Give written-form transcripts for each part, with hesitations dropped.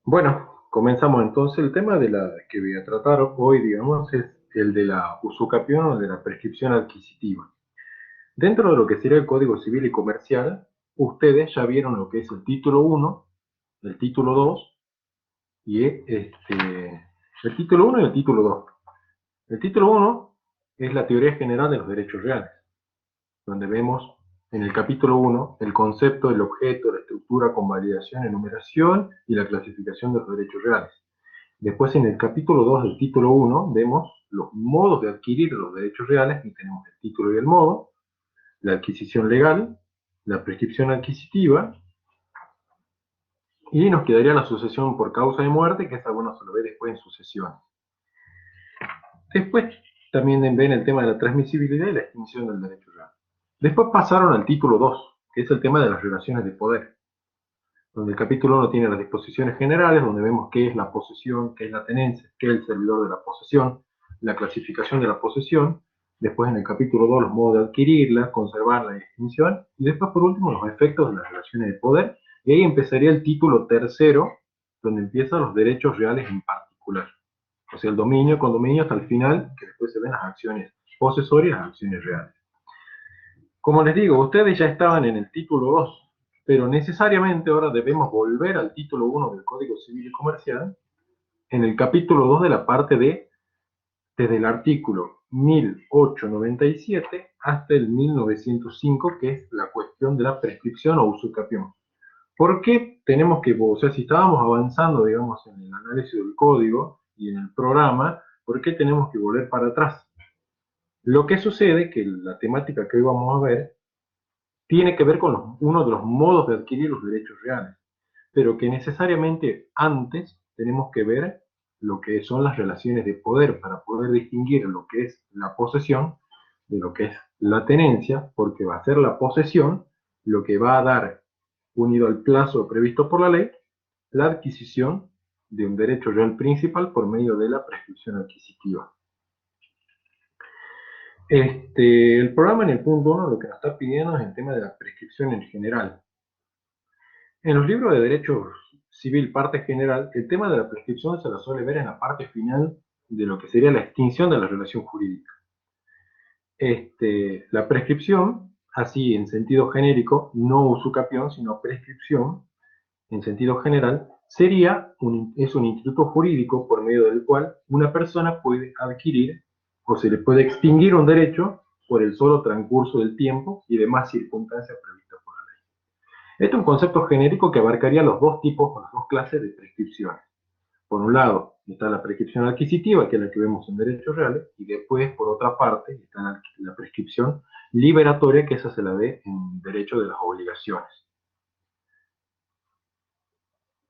Bueno, comenzamos entonces. El tema de la que voy a tratar hoy, digamos, es el de la usucapión o de la prescripción adquisitiva. Dentro de lo que sería el Código Civil y Comercial, ustedes ya vieron lo que es el título uno, el título 2 y el título uno y el título 2. El título uno es la teoría general de los derechos reales, donde vemos en el capítulo uno el concepto, el objeto, la estructura, convalidación, enumeración y la clasificación de los derechos reales. Después en el capítulo 2 del título uno vemos los modos de adquirir los derechos reales y tenemos el título y el modo, la adquisición legal, la prescripción adquisitiva y nos quedaría la sucesión por causa de muerte, que esa bueno se lo ve después en sucesiones. Después también ven el tema de la transmisibilidad y la extinción del derecho real. Después pasaron al título 2, que es el tema de las relaciones de poder, donde el capítulo 1 tiene las disposiciones generales, donde vemos qué es la posesión, qué es la tenencia, qué es el servidor de la posesión, la clasificación de la posesión, después en el capítulo 2 los modos de adquirirla, conservarla y extinción, y después por último los efectos de las relaciones de poder, y ahí empezaría el título tercero, donde empiezan los derechos reales en particular. O sea, el dominio, condominio hasta el final, que después se ven las acciones posesorias y las acciones reales. Como les digo, ustedes ya estaban en el título 2, pero necesariamente ahora debemos volver al título 1 del Código Civil y Comercial, en el capítulo 2 de la parte de, desde el artículo 1897 hasta el 1905, que es la cuestión de la prescripción o usucapión. ¿Por qué tenemos que, o sea, si estábamos avanzando, digamos, en el análisis del código y en el programa, ¿por qué tenemos que volver para atrás? Lo que sucede que la temática que hoy vamos a ver tiene que ver con uno de los modos de adquirir los derechos reales, pero que necesariamente antes tenemos que ver lo que son las relaciones de poder para poder distinguir lo que es la posesión de lo que es la tenencia, porque va a ser la posesión lo que va a dar, unido al plazo previsto por la ley, la adquisición de un derecho real principal por medio de la prescripción adquisitiva. El programa en el punto 1 lo que nos está pidiendo es el tema de la prescripción en general. En los libros de Derecho Civil, parte general, el tema de la prescripción se la suele ver en la parte final de lo que sería la extinción de la relación jurídica. La prescripción, así en sentido genérico, no usucapión, sino prescripción, en sentido general, es un instituto jurídico por medio del cual una persona puede adquirir o se le puede extinguir un derecho por el solo transcurso del tiempo y demás circunstancias previstas por la ley. Este es un concepto genérico que abarcaría los dos tipos o las dos clases de prescripciones. Por un lado está la prescripción adquisitiva, que es la que vemos en derechos reales, y después, por otra parte, está la prescripción liberatoria, que esa se la ve en derecho de las obligaciones.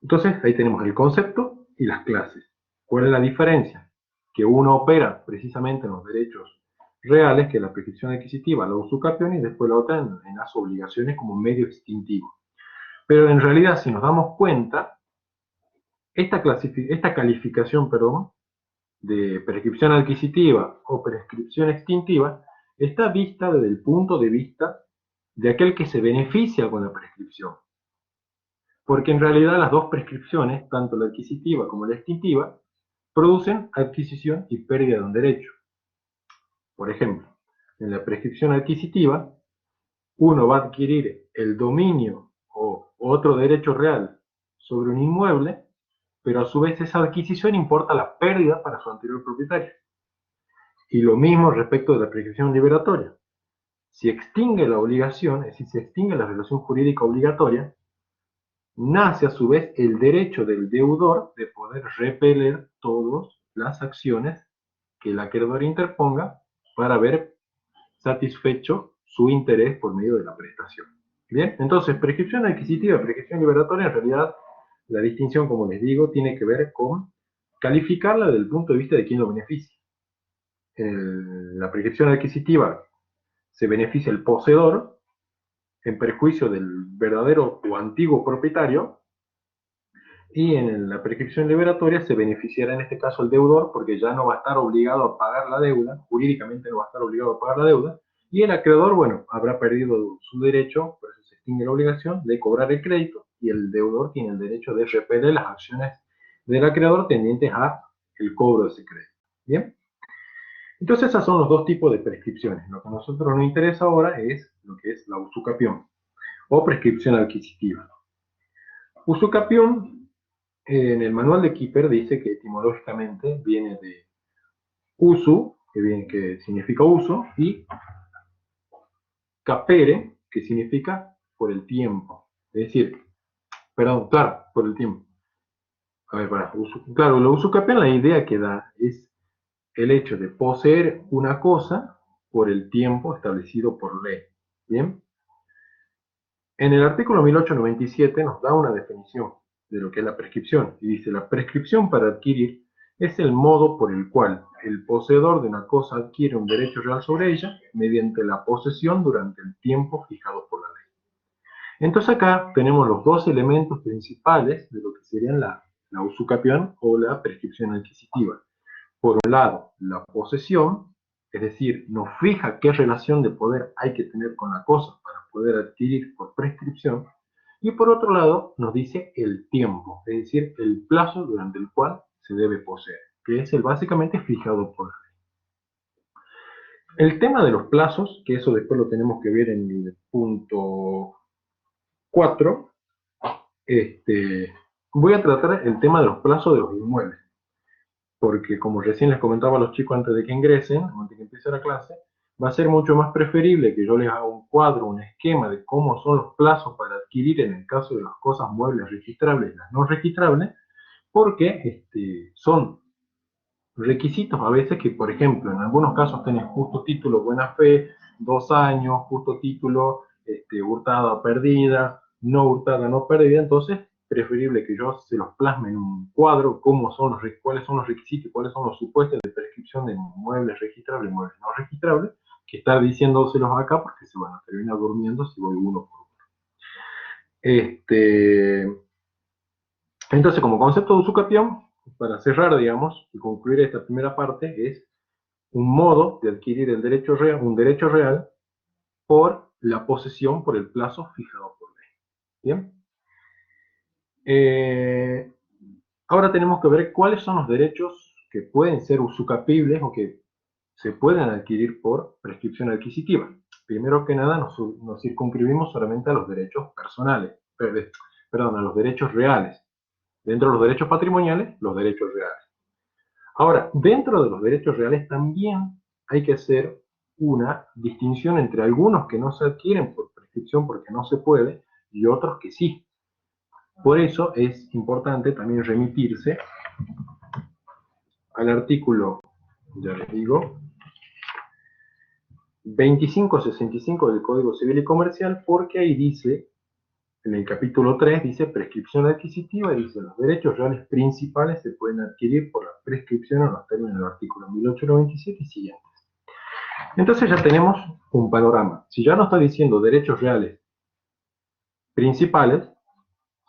Entonces, ahí tenemos el concepto y las clases. ¿Cuál es la diferencia? Que uno opera precisamente en los derechos reales, que es la prescripción adquisitiva, la usucapión, y después la otra en las obligaciones como medio extintivo. Pero en realidad, si nos damos cuenta, esta calificación, perdón, de prescripción adquisitiva o prescripción extintiva está vista desde el punto de vista de aquel que se beneficia con la prescripción. Porque en realidad las dos prescripciones, tanto la adquisitiva como la extintiva, producen adquisición y pérdida de un derecho. Por ejemplo, en la prescripción adquisitiva, uno va a adquirir el dominio o otro derecho real sobre un inmueble, pero a su vez esa adquisición importa la pérdida para su anterior propietario. Y lo mismo respecto de la prescripción liberatoria. Si extingue la obligación, es decir, si extingue la relación jurídica obligatoria, nace a su vez el derecho del deudor de poder repeler todas las acciones que el acreedor interponga para ver satisfecho su interés por medio de la prestación. Bien, entonces, prescripción adquisitiva, prescripción liberatoria, en realidad la distinción, como les digo, tiene que ver con calificarla desde el punto de vista de quién lo beneficia. En la prescripción adquisitiva se beneficia el poseedor en perjuicio del verdadero o antiguo propietario, y en la prescripción liberatoria se beneficiará en este caso el deudor porque ya no va a estar obligado a pagar la deuda, jurídicamente no va a estar obligado a pagar la deuda, y el acreedor, bueno, habrá perdido su derecho, por eso se extingue la obligación de cobrar el crédito, y el deudor tiene el derecho de repeler las acciones del acreedor tendientes a el cobro de ese crédito. ¿Bien? Entonces, esos son los dos tipos de prescripciones. Lo que a nosotros nos interesa ahora es lo que es la usucapión o prescripción adquisitiva. Usucapión, en el manual de Kipper dice que etimológicamente viene de usu, que significa uso, y capere, que significa por el tiempo. Es decir, perdón, claro, por el tiempo. A ver, claro, la usucapión, la idea que da es el hecho de poseer una cosa por el tiempo establecido por ley. ¿Bien? En el artículo 1897 nos da una definición de lo que es la prescripción y dice: la prescripción para adquirir es el modo por el cual el poseedor de una cosa adquiere un derecho real sobre ella mediante la posesión durante el tiempo fijado por la ley. Entonces acá tenemos los dos elementos principales de lo que serían la usucapión o la prescripción adquisitiva. Por un lado, la posesión, es decir, nos fija qué relación de poder hay que tener con la cosa para poder adquirir por prescripción, y por otro lado nos dice el tiempo, es decir, el plazo durante el cual se debe poseer, que es el básicamente fijado por la ley. El tema de los plazos, que eso después lo tenemos que ver en el punto 4, voy a tratar el tema de los plazos de los inmuebles, porque como recién les comentaba a los chicos antes de que ingresen, antes de que empiece la clase, va a ser mucho más preferible que yo les haga un cuadro, un esquema de cómo son los plazos para adquirir en el caso de las cosas muebles registrables y las no registrables, porque son requisitos a veces que, por ejemplo, en algunos casos tenés justo título buena fe, 2 años, justo título hurtada o perdida, no hurtada, no perdida. Entonces preferible que yo se los plasme en un cuadro, cuáles son los requisitos, cuáles son los supuestos de prescripción de muebles registrables y muebles no registrables, que estar diciéndoselos acá porque se van a terminar durmiendo si voy uno por uno. Entonces, como concepto de usucapión, para cerrar, digamos, y concluir esta primera parte, es un modo de adquirir el derecho real, un derecho real por la posesión por el plazo fijado por ley. ¿Bien? Ahora tenemos que ver cuáles son los derechos que pueden ser usucapibles o que se pueden adquirir por prescripción adquisitiva. Primero que nada nos circunscribimos solamente a los derechos personales, perdón, a los derechos reales. Dentro de los derechos patrimoniales, los derechos reales. Ahora, dentro de los derechos reales también hay que hacer una distinción entre algunos que no se adquieren por prescripción porque no se puede y otros que sí. Por eso es importante también remitirse al artículo, ya les digo, 2565 del Código Civil y Comercial, porque ahí dice, en el capítulo 3, dice prescripción adquisitiva, y dice los derechos reales principales se pueden adquirir por la prescripción en los términos del artículo 1897 y siguientes. Entonces ya tenemos un panorama. Si ya nos está diciendo derechos reales principales,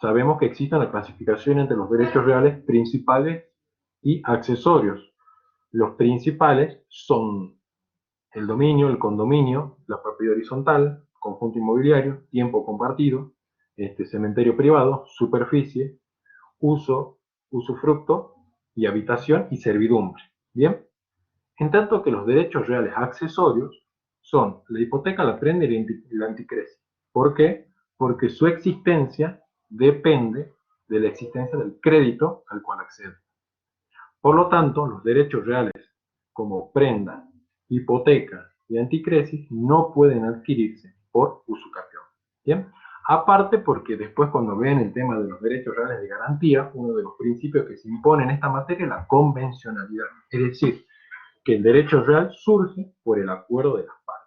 sabemos que existe una clasificación entre los derechos reales principales y accesorios. Los principales son el dominio, el condominio, la propiedad horizontal, conjunto inmobiliario, tiempo compartido, cementerio privado, superficie, uso, usufructo y habitación y servidumbre. ¿Bien? En tanto que los derechos reales accesorios son la hipoteca, la prenda y la anticresis. ¿Por qué? Porque su existencia depende de la existencia del crédito al cual accede. Por lo tanto, los derechos reales como prenda, hipoteca y anticresis no pueden adquirirse por usucapión. ¿Bien? Aparte porque después cuando vean el tema de los derechos reales de garantía, uno de los principios que se impone en esta materia es la convencionalidad. Es decir, que el derecho real surge por el acuerdo de las partes.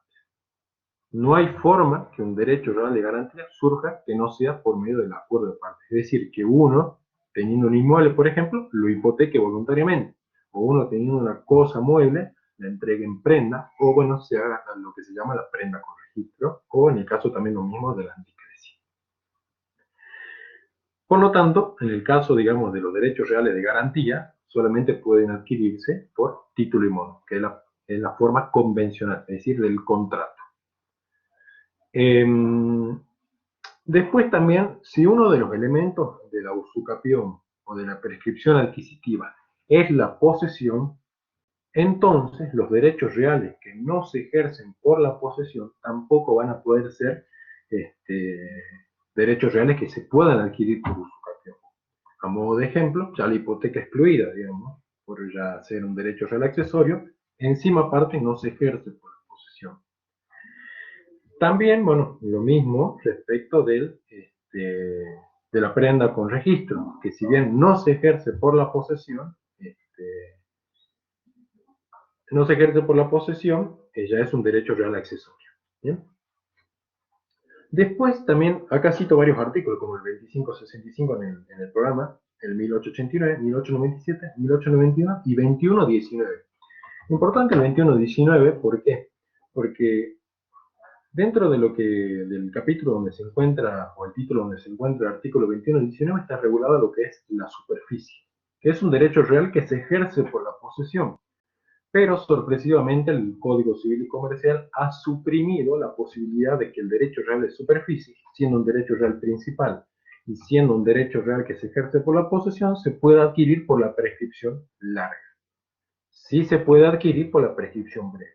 No hay forma que un derecho real de garantía surja que no sea por medio del acuerdo de partes. Es decir, que uno, teniendo un inmueble, por ejemplo, lo hipoteque voluntariamente, o uno teniendo una cosa mueble, la entregue en prenda, o bueno, se haga lo que se llama la prenda con registro, o en el caso también lo mismo de la anticresis. Por lo tanto, en el caso, digamos, de los derechos reales de garantía, solamente pueden adquirirse por título y modo, que es la forma convencional, es decir, del contrato. Después también, si uno de los elementos de la usucapión o de la prescripción adquisitiva es la posesión, entonces los derechos reales que no se ejercen por la posesión tampoco van a poder ser derechos reales que se puedan adquirir por usucapión. A modo de ejemplo, ya la hipoteca excluida, digamos, por ya ser un derecho real accesorio, encima aparte no se ejerce por la posesión. También, bueno, lo mismo respecto de la prenda con registro, que si bien no se ejerce por la posesión, ya es un derecho real accesorio. ¿Bien? Después también, acá cito varios artículos, como el 2565 en el programa, el 1889, 1897, 1891 y 2119. Importante el 2119, ¿por qué? Porque dentro de del capítulo donde se encuentra, o el título donde se encuentra el artículo 2119, está regulado lo que es la superficie, que es un derecho real que se ejerce por la posesión. Pero sorpresivamente el Código Civil y Comercial ha suprimido la posibilidad de que el derecho real de superficie, siendo un derecho real principal y siendo un derecho real que se ejerce por la posesión, se pueda adquirir por la prescripción larga. Sí se puede adquirir por la prescripción breve.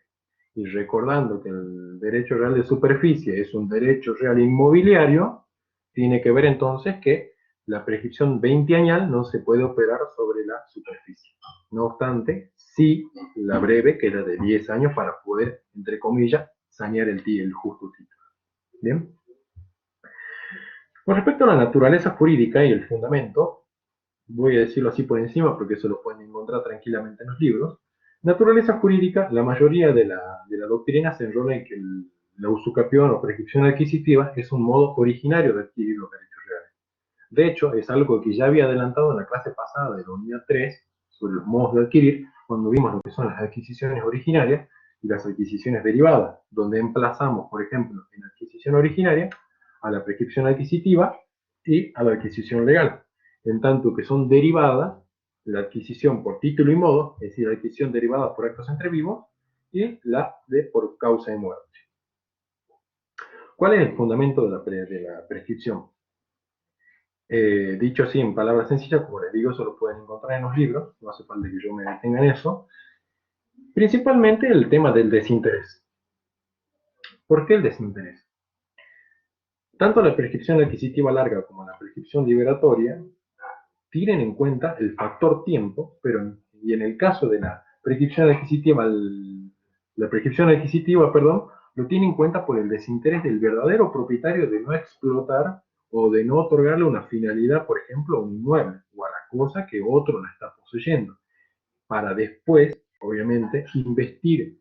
Y recordando que el derecho real de superficie es un derecho real inmobiliario, tiene que ver entonces que la prescripción 20-añal no se puede operar sobre la superficie. No obstante, sí la breve, que era de 10 años, para poder, entre comillas, sanear el justo título. ¿Bien? Con respecto a la naturaleza jurídica y el fundamento, voy a decirlo así por encima porque eso lo pueden encontrar tranquilamente en los libros. Naturaleza jurídica, la mayoría de la doctrina se enrola en que la usucapión o prescripción adquisitiva es un modo originario de adquirir los derechos reales. De hecho, es algo que ya había adelantado en la clase pasada de la unidad 3 sobre los modos de adquirir, cuando vimos lo que son las adquisiciones originarias y las adquisiciones derivadas, donde emplazamos, por ejemplo, en la adquisición originaria a la prescripción adquisitiva y a la adquisición legal. En tanto que son derivadas la adquisición por título y modo, es decir, la adquisición derivada por actos entre vivos, y la de por causa de muerte. ¿Cuál es el fundamento de la prescripción? Dicho así en palabras sencillas, como les digo, eso lo pueden encontrar en los libros, no hace falta que yo me detenga en eso. Principalmente el tema del desinterés. ¿Por qué el desinterés? Tanto la prescripción adquisitiva larga como la prescripción liberatoria tienen en cuenta el factor tiempo, y en el caso de la prescripción adquisitiva, lo tiene en cuenta por el desinterés del verdadero propietario de no explotar o de no otorgarle una finalidad, por ejemplo, a un inmueble o a la cosa que otro la está poseyendo, para después, obviamente, investir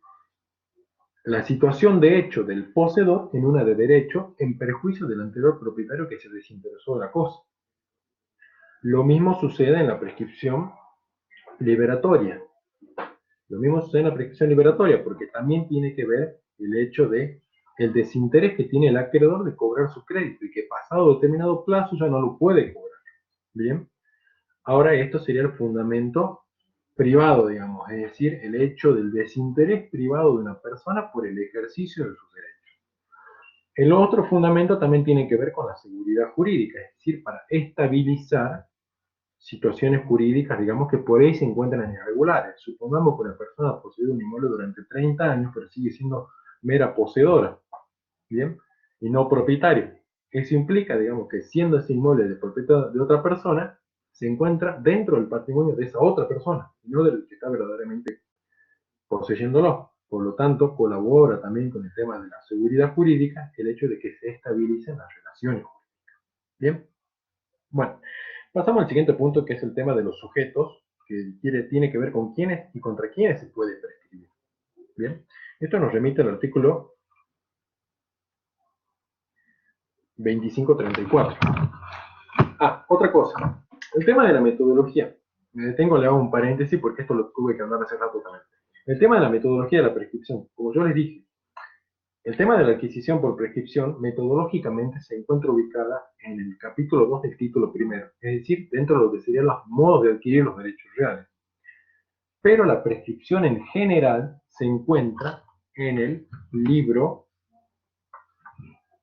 la situación de hecho del poseedor en una de derecho en perjuicio del anterior propietario que se desinteresó de la cosa. Lo mismo sucede en la prescripción liberatoria. Lo mismo sucede en la prescripción liberatoria, porque también tiene que ver el hecho de el desinterés que tiene el acreedor de cobrar su crédito y que pasado determinado plazo ya no lo puede cobrar. Bien, ahora esto sería el fundamento privado, digamos, es decir, el hecho del desinterés privado de una persona por el ejercicio de sus derechos. El otro fundamento también tiene que ver con la seguridad jurídica, es decir, para estabilizar situaciones jurídicas, digamos, que por ahí se encuentran irregulares. Supongamos que una persona posee un inmueble durante 30 años, pero sigue siendo mera poseedora, ¿bien? Y no propietaria. Eso implica, digamos, que siendo ese inmueble de propiedad de otra persona, se encuentra dentro del patrimonio de esa otra persona, y no del que está verdaderamente poseyéndolo. Por lo tanto, colabora también con el tema de la seguridad jurídica el hecho de que se estabilicen las relaciones jurídicas. ¿Bien? Bueno, pasamos al siguiente punto, que es el tema de los sujetos, que tiene que ver con quiénes y contra quiénes se puede prescribir. Bien, esto nos remite al artículo 2534. Otra cosa, el tema de la metodología. Me detengo, le hago un paréntesis porque esto lo tuve que hablar hace rato también. El tema de la metodología de la prescripción, como yo les dije, el tema de la adquisición por prescripción metodológicamente se encuentra ubicada en el capítulo 2 del título primero, es decir, dentro de lo que serían los modos de adquirir los derechos reales. Pero la prescripción en general se encuentra en el libro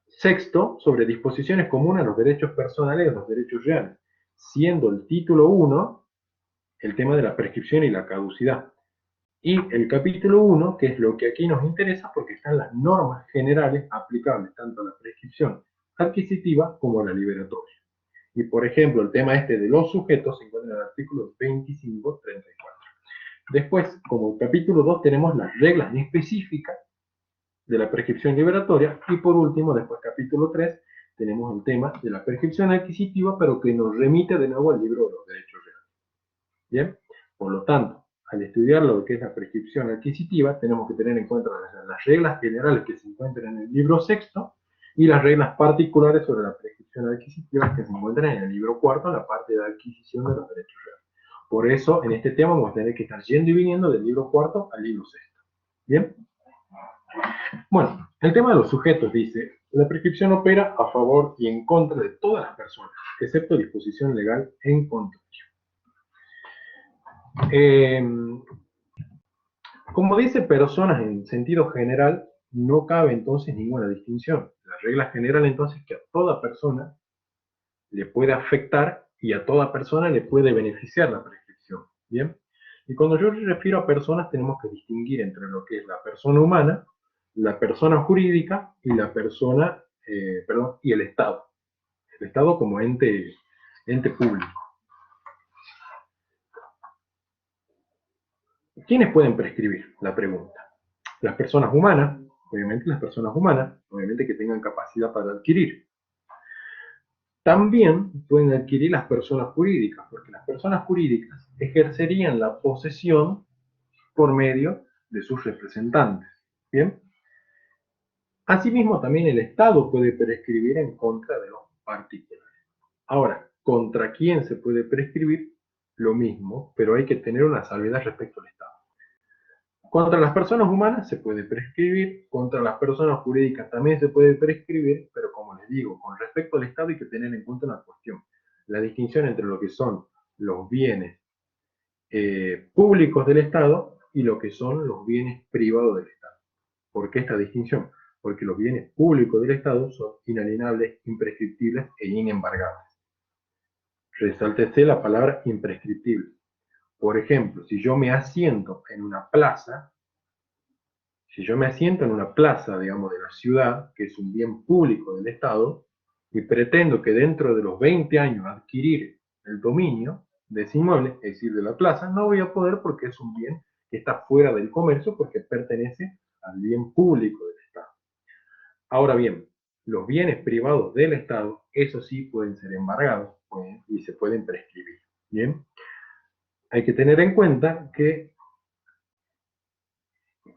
sexto sobre disposiciones comunes a los derechos personales y a los derechos reales. siendo el título 1 el tema de la prescripción y la caducidad. Y el capítulo 1, que es lo que aquí nos interesa porque están las normas generales aplicables tanto a la prescripción adquisitiva como a la liberatoria. Y por ejemplo, el tema este de los sujetos se encuentra en el artículo 2534. Después, como capítulo 2, tenemos las reglas específicas de la prescripción liberatoria. Y por último, después capítulo 3, tenemos el tema de la prescripción adquisitiva, pero que nos remite de nuevo al libro de los derechos reales. Bien, por lo tanto, al estudiar lo que es la prescripción adquisitiva, tenemos que tener en cuenta las reglas generales que se encuentran en el libro sexto y las reglas particulares sobre la prescripción adquisitiva que se encuentran en el libro cuarto, en la parte de adquisición de los derechos reales. Por eso, en este tema vamos a tener que estar yendo y viniendo del libro cuarto al libro sexto. ¿Bien? Bueno, el tema de los sujetos dice, la prescripción opera a favor y en contra de todas las personas, excepto disposición legal en contrario. Como dice personas en sentido general, no cabe entonces ninguna distinción. La regla general entonces es que a toda persona le puede afectar y a toda persona le puede beneficiar la prescripción. ¿Bien? Y cuando yo me refiero a personas tenemos que distinguir entre lo que es la persona humana, la persona jurídica y la persona, y el Estado. El Estado como ente público. ¿Quiénes pueden prescribir? La pregunta. Las personas humanas, obviamente que tengan capacidad para adquirir. También pueden adquirir las personas jurídicas, porque las personas jurídicas ejercerían la posesión por medio de sus representantes. ¿Bien? Asimismo, también el Estado puede prescribir en contra de los particulares. Ahora, ¿contra quién se puede prescribir? Lo mismo, pero hay que tener una salvedad respecto al Estado. Contra las personas humanas se puede prescribir, contra las personas jurídicas también se puede prescribir, pero como les digo, con respecto al Estado hay que tener en cuenta una cuestión, la distinción entre lo que son los bienes públicos del Estado y lo que son los bienes privados del Estado. ¿Por qué esta distinción? Porque los bienes públicos del Estado son inalienables, imprescriptibles e inembargables. Resáltese la palabra imprescriptible. Por ejemplo, si yo me asiento en una plaza, digamos, de la ciudad, que es un bien público del Estado, y pretendo que dentro de los 20 años adquirir el dominio de ese inmueble, es decir, de la plaza, no voy a poder porque es un bien que está fuera del comercio porque pertenece al bien público del Estado. Ahora bien, los bienes privados del Estado, eso sí pueden ser embargados y se pueden prescribir. Bien, hay que tener en cuenta que,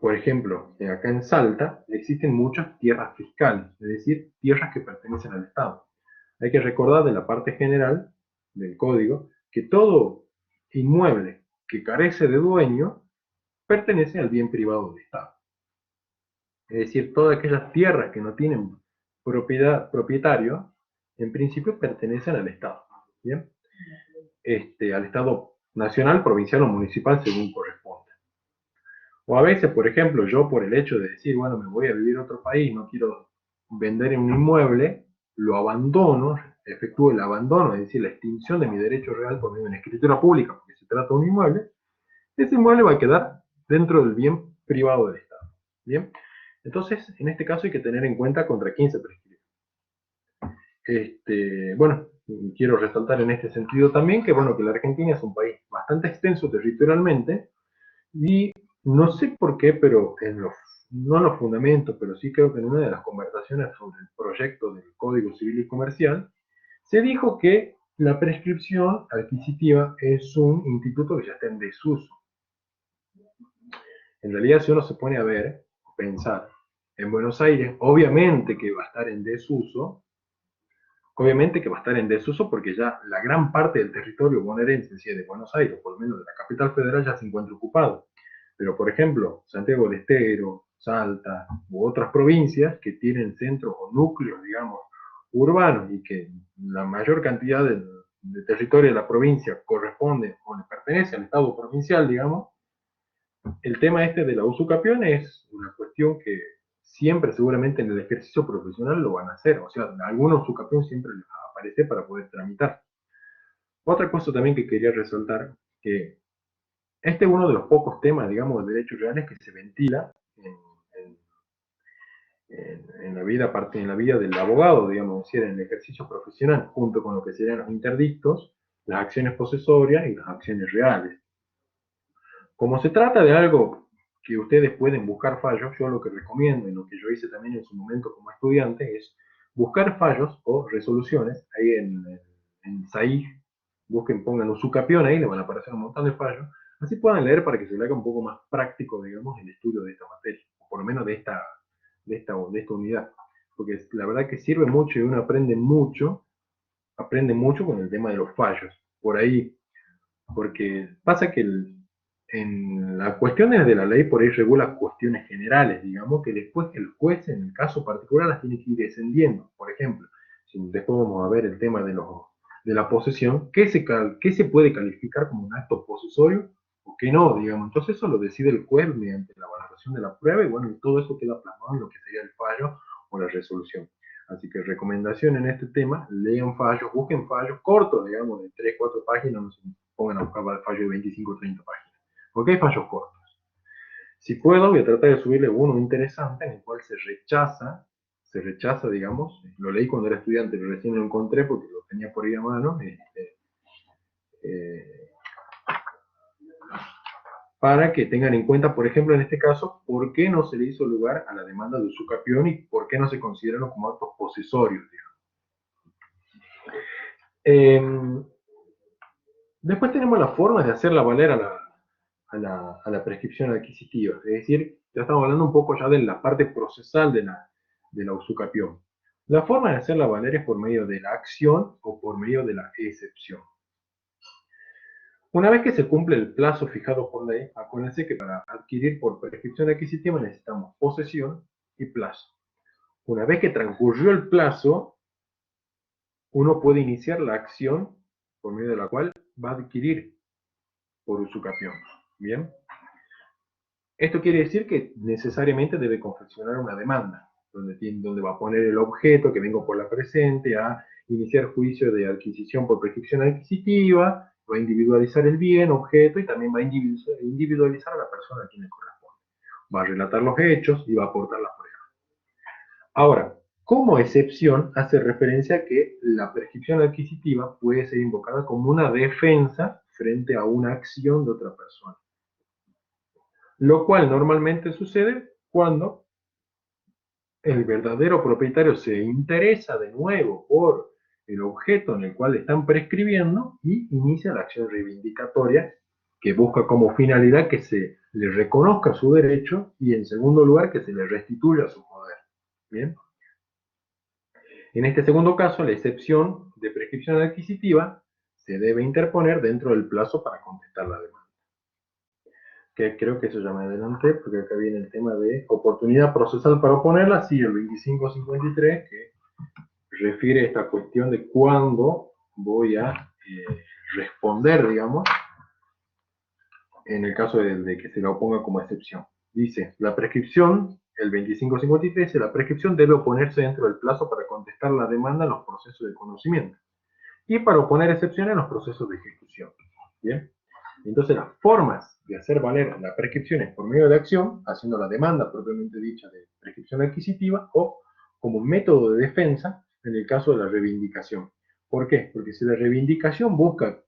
por ejemplo, acá en Salta existen muchas tierras fiscales, es decir, tierras que pertenecen al Estado. Hay que recordar de la parte general del código que todo inmueble que carece de dueño pertenece al bien privado del Estado. Es decir, todas aquellas tierras que no tienen propietario, en principio pertenecen al Estado. ¿Bien? Al Estado nacional, provincial o municipal, según corresponda. O a veces, por ejemplo, yo por el hecho de decir, bueno, me voy a vivir a otro país, no quiero vender un inmueble, lo abandono, efectúo el abandono, es decir, la extinción de mi derecho real por medio de una escritura pública, porque se trata de un inmueble, ese inmueble va a quedar dentro del bien privado del Estado. ¿Bien? Entonces, en este caso hay que tener en cuenta contra quién se prescribe. Bueno, quiero resaltar en este sentido también que, bueno, que la Argentina es un país bastante extenso territorialmente y no sé por qué, pero no en los fundamentos, pero sí creo que en una de las conversaciones sobre el proyecto del Código Civil y Comercial, se dijo que la prescripción adquisitiva es un instituto que ya está en desuso. En realidad, si uno se pone a ver, pensar, en Buenos Aires, obviamente que va a estar en desuso, porque ya la gran parte del territorio bonaerense, si es de Buenos Aires, o por lo menos de la capital federal, ya se encuentra ocupado. Pero, por ejemplo, Santiago del Estero, Salta, u otras provincias que tienen centros o núcleos, digamos, urbanos, y que la mayor cantidad de territorio de la provincia corresponde o le pertenece al Estado provincial, digamos, el tema este de la usucapión es una cuestión que siempre seguramente en el ejercicio profesional lo van a hacer, o sea, alguna usucapión siempre les va a aparecer para poder tramitar. Otra cosa también que quería resaltar, que este es uno de los pocos temas, digamos, de derechos reales que se ventila en, en la vida, en la vida del abogado, digamos, es decir, en el ejercicio profesional, junto con lo que serían los interdictos, las acciones posesorias y las acciones reales. Como se trata de algo que ustedes pueden buscar fallos, yo lo que recomiendo y lo que yo hice también en su momento como estudiante es buscar fallos o resoluciones ahí en SAIG, busquen, pongan un sucapión ahí, le van a aparecer un montón de fallos, así puedan leer para que se le haga un poco más práctico, digamos, el estudio de esta materia, o por lo menos de esta unidad, porque la verdad que sirve mucho y uno aprende mucho con el tema de los fallos. Por ahí porque pasa que en las cuestiones de la ley por ahí regula cuestiones generales, digamos, que después el juez en el caso particular las tiene que ir descendiendo. Por ejemplo, si después vamos a ver el tema de la posesión, ¿qué se puede calificar como un acto posesorio o qué no, digamos? Entonces eso lo decide el juez mediante la valoración de la prueba y bueno, y todo eso queda plasmado en lo que sería el fallo o la resolución. Así que recomendación en este tema, lean fallos, busquen fallos cortos, digamos, de 3 4 páginas, no se pongan a buscar fallos de 25 o 30 páginas, porque hay fallos cortos. Si puedo, voy a tratar de subirle uno interesante en el cual se rechaza, digamos, lo leí cuando era estudiante, pero recién lo encontré porque lo tenía por ahí a mano, eh, para que tengan en cuenta, por ejemplo, en este caso, por qué no se le hizo lugar a la demanda de usucapión y por qué no se consideran como actos posesorios, digamos. Después tenemos las formas de hacerla valer a la prescripción adquisitiva. Es decir, ya estamos hablando un poco ya de la parte procesal de la usucapión. La forma de hacerla valer es por medio de la acción o por medio de la excepción. Una vez que se cumple el plazo fijado por ley, acuérdense que para adquirir por prescripción adquisitiva necesitamos posesión y plazo. Una vez que transcurrió el plazo, uno puede iniciar la acción por medio de la cual va a adquirir por usucapión. Bien. Esto quiere decir que necesariamente debe confeccionar una demanda, donde va a poner el objeto que vengo por la presente a iniciar juicio de adquisición por prescripción adquisitiva, va a individualizar el bien, objeto, y también va a individualizar a la persona a quien le corresponde. Va a relatar los hechos y va a aportar la prueba. Ahora, como excepción, hace referencia a que la prescripción adquisitiva puede ser invocada como una defensa frente a una acción de otra persona. Lo cual normalmente sucede cuando el verdadero propietario se interesa de nuevo por el objeto en el cual están prescribiendo y inicia la acción reivindicatoria que busca como finalidad que se le reconozca su derecho y en segundo lugar que se le restituya su poder. Bien. En este segundo caso, la excepción de prescripción adquisitiva se debe interponer dentro del plazo para contestar la demanda. Que creo que eso ya me adelanté, porque acá viene el tema de oportunidad procesal para oponerla, sí, el 2553, que refiere a esta cuestión de cuándo voy a responder, digamos, en el caso de que se la oponga como excepción. Dice, la prescripción, el 2553, dice, la prescripción debe oponerse dentro del plazo para contestar la demanda en los procesos de conocimiento y para oponer excepciones en los procesos de ejecución. ¿Bien? Entonces, las formas de hacer valer la prescripción es por medio de acción, haciendo la demanda propiamente dicha de prescripción adquisitiva, o como método de defensa en el caso de la reivindicación. ¿Por qué? Porque si la reivindicación busca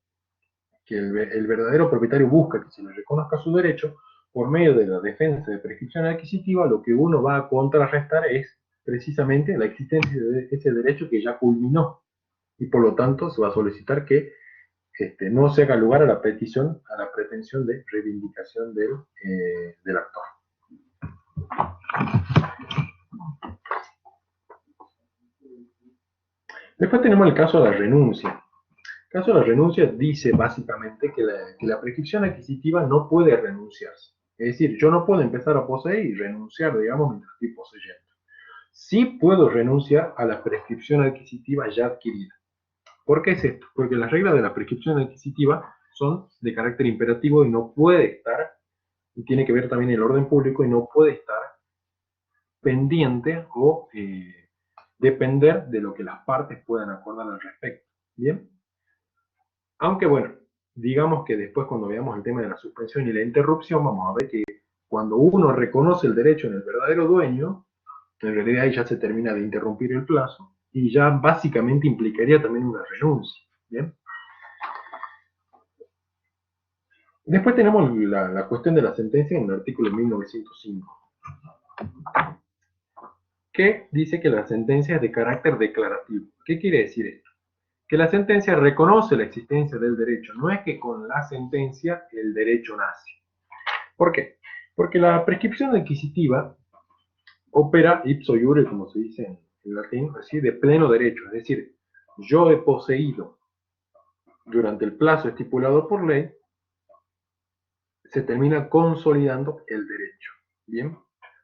que el verdadero propietario busca que se le reconozca su derecho, por medio de la defensa de prescripción adquisitiva, lo que uno va a contrarrestar es precisamente la existencia de ese derecho que ya culminó y por lo tanto se va a solicitar que no se haga lugar a la petición, a la pretensión de reivindicación del actor. Después tenemos el caso de la renuncia. El caso de la renuncia dice básicamente que la prescripción adquisitiva no puede renunciarse. Es decir, yo no puedo empezar a poseer y renunciar, digamos, mientras estoy poseyendo. Sí puedo renunciar a la prescripción adquisitiva ya adquirida. ¿Por qué es esto? Porque las reglas de la prescripción adquisitiva son de carácter imperativo y no puede estar, y tiene que ver también el orden público, y no puede estar pendiente o depender de lo que las partes puedan acordar al respecto. ¿Bien? Aunque bueno, digamos que después cuando veamos el tema de la suspensión y la interrupción, vamos a ver que cuando uno reconoce el derecho en el verdadero dueño, en realidad ahí ya se termina de interrumpir el plazo y ya básicamente implicaría también una renuncia. ¿Bien? Después tenemos la cuestión de la sentencia en el artículo 1905, que dice que la sentencia es de carácter declarativo. ¿Qué quiere decir esto? Que la sentencia reconoce la existencia del derecho, no es que con la sentencia el derecho nace. ¿Por qué? Porque la prescripción adquisitiva opera ipso iure, como se dice en latín, así de pleno derecho, es decir, yo he poseído durante el plazo estipulado por ley, se termina consolidando el derecho. Bien,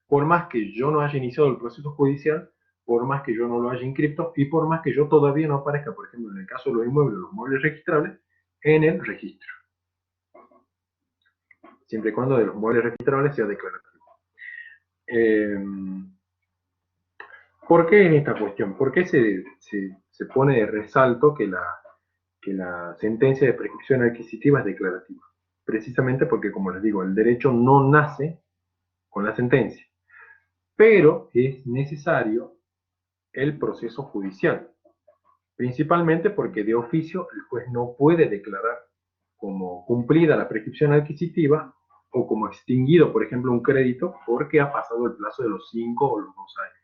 por más que yo no haya iniciado el proceso judicial, por más que yo no lo haya inscrito y por más que yo todavía no aparezca, por ejemplo, en el caso de los inmuebles, los muebles registrables, en el registro, siempre y cuando de los muebles registrables sea declarativo. Eh, ¿Por qué en esta cuestión? ¿Por qué se pone de resalto que la sentencia de prescripción adquisitiva es declarativa? Precisamente porque, como les digo, el derecho no nace con la sentencia, pero es necesario el proceso judicial, principalmente porque de oficio el juez no puede declarar como cumplida la prescripción adquisitiva o como extinguido, por ejemplo, un crédito porque ha pasado el plazo de los 5 o los 2 años.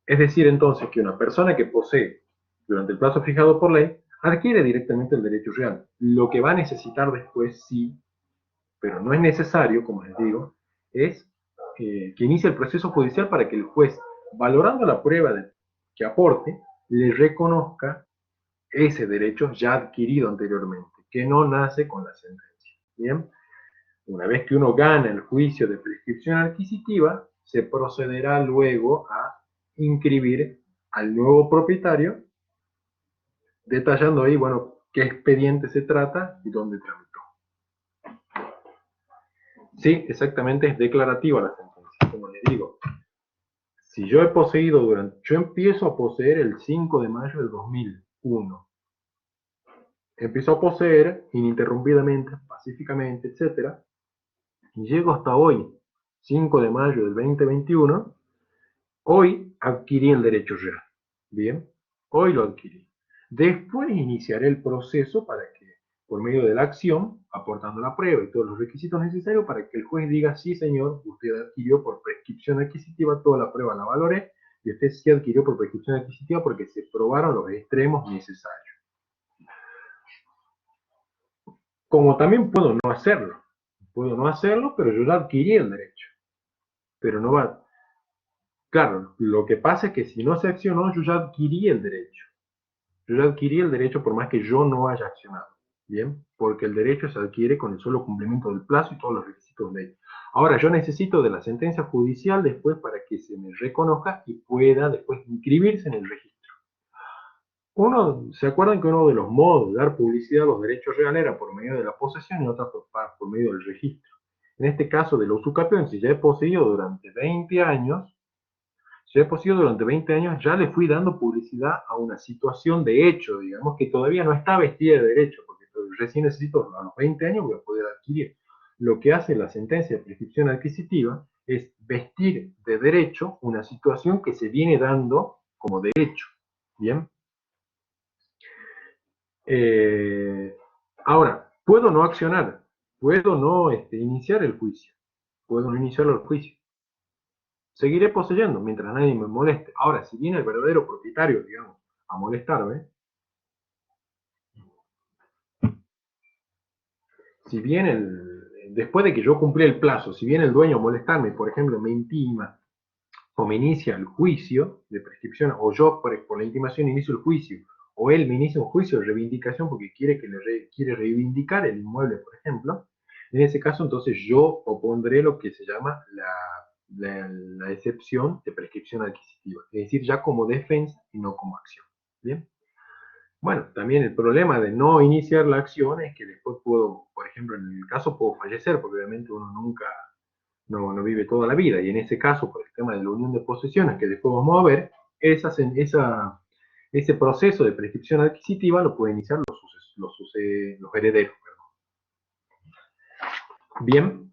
Es decir, entonces, que una persona que posee durante el plazo fijado por ley adquiere directamente el derecho real. Lo que va a necesitar después, sí, pero no es necesario, como les digo, es que inicie el proceso judicial para que el juez, valorando la prueba que aporte, le reconozca ese derecho ya adquirido anteriormente, que no nace con la sentencia. Bien, una vez que uno gana el juicio de prescripción adquisitiva, se procederá luego a inscribir al nuevo propietario, detallando ahí, bueno, qué expediente se trata y dónde tramitó. Sí, exactamente, es declarativa la sentencia, como les digo. Si yo he poseído yo empiezo a poseer el 5 de mayo del 2001. Empiezo a poseer ininterrumpidamente, pacíficamente, etcétera, y llego hasta hoy, 5 de mayo del 2021, hoy adquirí el derecho real. Bien, hoy lo adquirí. Después iniciaré el proceso para que, por medio de la acción, aportando la prueba y todos los requisitos necesarios para que el juez diga, sí señor, usted adquirió por prescripción adquisitiva, toda la prueba la valoré, y usted sí adquirió por prescripción adquisitiva porque se probaron los extremos necesarios. Como también puedo no hacerlo, pero yo ya adquirí el derecho. Pero no va, claro, lo que pasa es que si no se accionó, yo ya adquirí el derecho. Yo ya adquirí el derecho por más que yo no haya accionado. Bien, porque el derecho se adquiere con el solo cumplimiento del plazo y todos los requisitos de ley. Ahora, yo necesito de la sentencia judicial después para que se me reconozca y pueda después inscribirse en el registro. ¿Se acuerdan que uno de los modos de dar publicidad a los derechos reales era por medio de la posesión y otra por medio del registro? En este caso de la usucapión, si ya he poseído durante 20 años, ya le fui dando publicidad a una situación de hecho, digamos, que todavía no está vestida de derecho, porque recién necesito, a los 20 años voy a poder adquirir. Lo que hace la sentencia de prescripción adquisitiva es vestir de derecho una situación que se viene dando como derecho. ¿Bien? Eh, Ahora, puedo no accionar, puedo no iniciar el juicio, puedo no iniciar el juicio. Seguiré poseyendo mientras nadie me moleste. Ahora, si viene el verdadero propietario, digamos, a molestarme, si viene después de que yo cumplí el plazo, si viene el dueño a molestarme, por ejemplo, me intima o me inicia el juicio de prescripción, o yo por la intimación inicio el juicio, o él me inicia un juicio de reivindicación porque quiere reivindicar el inmueble, por ejemplo, en ese caso entonces yo opondré lo que se llama la excepción de prescripción adquisitiva, es decir, ya como defensa y no como acción. ¿Bien? Bueno, también el problema de no iniciar la acción es que después puedo, por ejemplo, en el caso puedo fallecer, porque obviamente uno nunca, no vive toda la vida, y en ese caso, por el tema de la unión de posesiones, que después vamos a ver, ese proceso de prescripción adquisitiva lo pueden iniciar los herederos. Bien,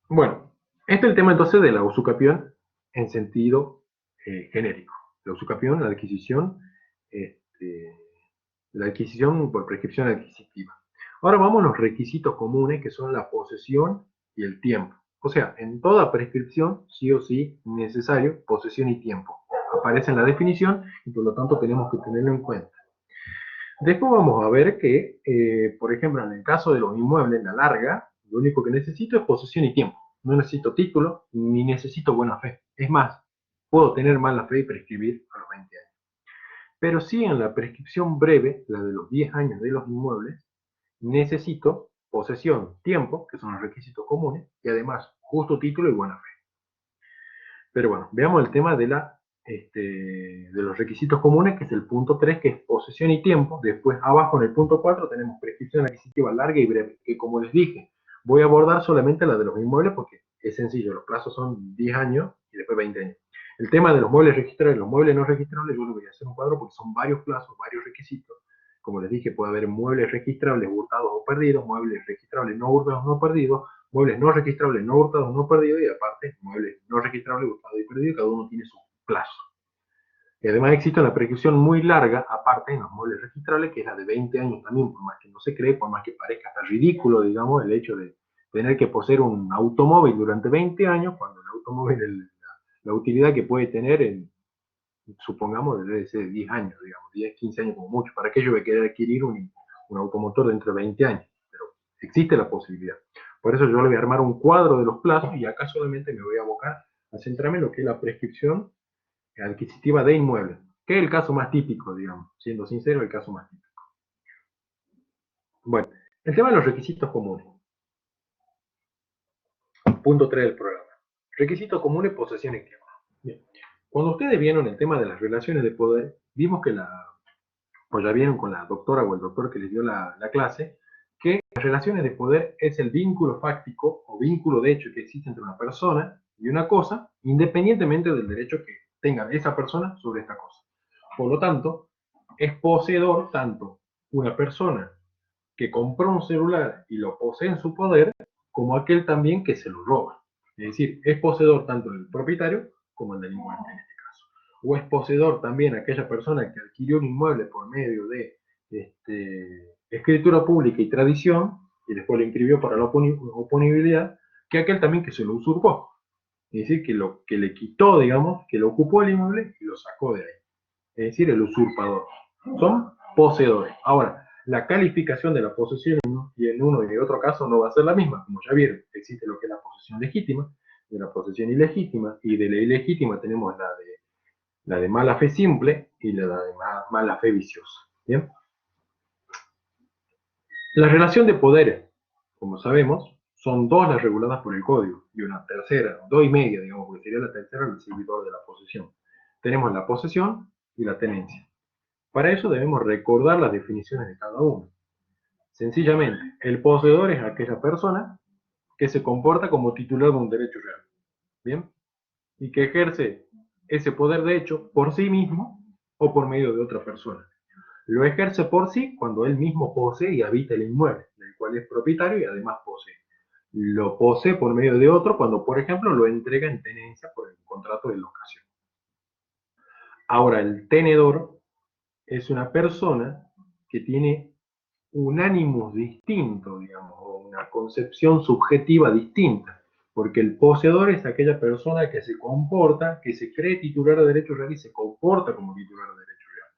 bueno, este es el tema entonces de la usucapión en sentido genérico. La usucapión, la adquisición por prescripción adquisitiva. Ahora vamos a los requisitos comunes, que son la posesión y el tiempo. O sea, en toda prescripción, sí o sí, necesario posesión y tiempo. Aparece en la definición y por lo tanto tenemos que tenerlo en cuenta. Después vamos a ver que, por ejemplo, en el caso de los inmuebles, en la larga, lo único que necesito es posesión y tiempo. No necesito título, ni necesito buena fe. Es más, puedo tener mala fe y prescribir a los 20 años. Pero sí en la prescripción breve, la de los 10 años de los inmuebles, necesito posesión, tiempo, que son los requisitos comunes, y además justo título y buena fe. Pero bueno, veamos el tema de los requisitos comunes, que es el punto 3, que es posesión y tiempo. Después, abajo en el punto 4, tenemos prescripción adquisitiva larga y breve, que como les dije, voy a abordar solamente la de los inmuebles porque es sencillo, los plazos son 10 años y después 20 años. El tema de los muebles registrables y los muebles no registrables, yo le voy a hacer un cuadro porque son varios plazos, varios requisitos. Como les dije, puede haber muebles registrables hurtados o perdidos, muebles registrables no hurtados no perdidos, muebles no registrables, no hurtados, no perdidos, y aparte, muebles no registrables, hurtados y perdidos, cada uno tiene su plazo. Y además existe una prescripción muy larga, aparte, en los muebles registrables, que es la de 20 años también, por más que no se cree, por más que parezca hasta ridículo, digamos, el hecho de tener que poseer un automóvil durante 20 años, cuando el automóvil, la utilidad que puede tener, supongamos, debe ser de 10 años, digamos, 10, 15 años como mucho. ¿Para qué yo voy a querer adquirir un automotor dentro de 20 años? Pero existe la posibilidad. Por eso yo le voy a armar un cuadro de los plazos y acá solamente me voy a abocar a centrarme en lo que es la prescripción adquisitiva de inmuebles, que es el caso más típico, digamos, siendo sincero, el caso más típico. Bueno, el tema de los requisitos comunes. Punto 3 del programa. Requisitos comunes, posesión y tiempo. Bien. Cuando ustedes vieron el tema de las relaciones de poder, vimos que pues ya vieron con la doctora o el doctor que les dio la clase, que las relaciones de poder es el vínculo fáctico o vínculo de hecho que existe entre una persona y una cosa, independientemente del derecho que tenga esa persona sobre esta cosa. Por lo tanto, es poseedor tanto una persona que compró un celular y lo posee en su poder, como aquel también que se lo roba. Es decir, es poseedor tanto el propietario como el delincuente en este caso. O es poseedor también aquella persona que adquirió un inmueble por medio de escritura pública y tradición, y después lo inscribió para la oponibilidad, que aquel también que se lo usurpó. Es decir, que le quitó, digamos, que lo ocupó el inmueble y lo sacó de ahí. Es decir, el usurpador. Son poseedores. Ahora, la calificación de la posesión y en uno y en otro caso no va a ser la misma. Como ya vieron, existe lo que es la posesión legítima, de la posesión ilegítima, y de la ilegítima tenemos la de mala fe simple y la de mala fe viciosa. ¿Bien? La relación de poderes, como sabemos, son dos las reguladas por el código, y una tercera, dos y media, digamos, porque sería la tercera el servidor de la posesión. Tenemos la posesión y la tenencia. Para eso debemos recordar las definiciones de cada uno. Sencillamente, el poseedor es aquella persona que se comporta como titular de un derecho real, ¿bien? Y que ejerce ese poder de hecho por sí mismo o por medio de otra persona. Lo ejerce por sí cuando él mismo posee y habita el inmueble, del cual es propietario y además posee. Lo posee por medio de otro cuando, por ejemplo, lo entrega en tenencia por el contrato de locación. Ahora, el tenedor es una persona que tiene un ánimo distinto, digamos, o una concepción subjetiva distinta, porque el poseedor es aquella persona que se comporta, que se cree titular de derecho real y se comporta como titular de derecho real.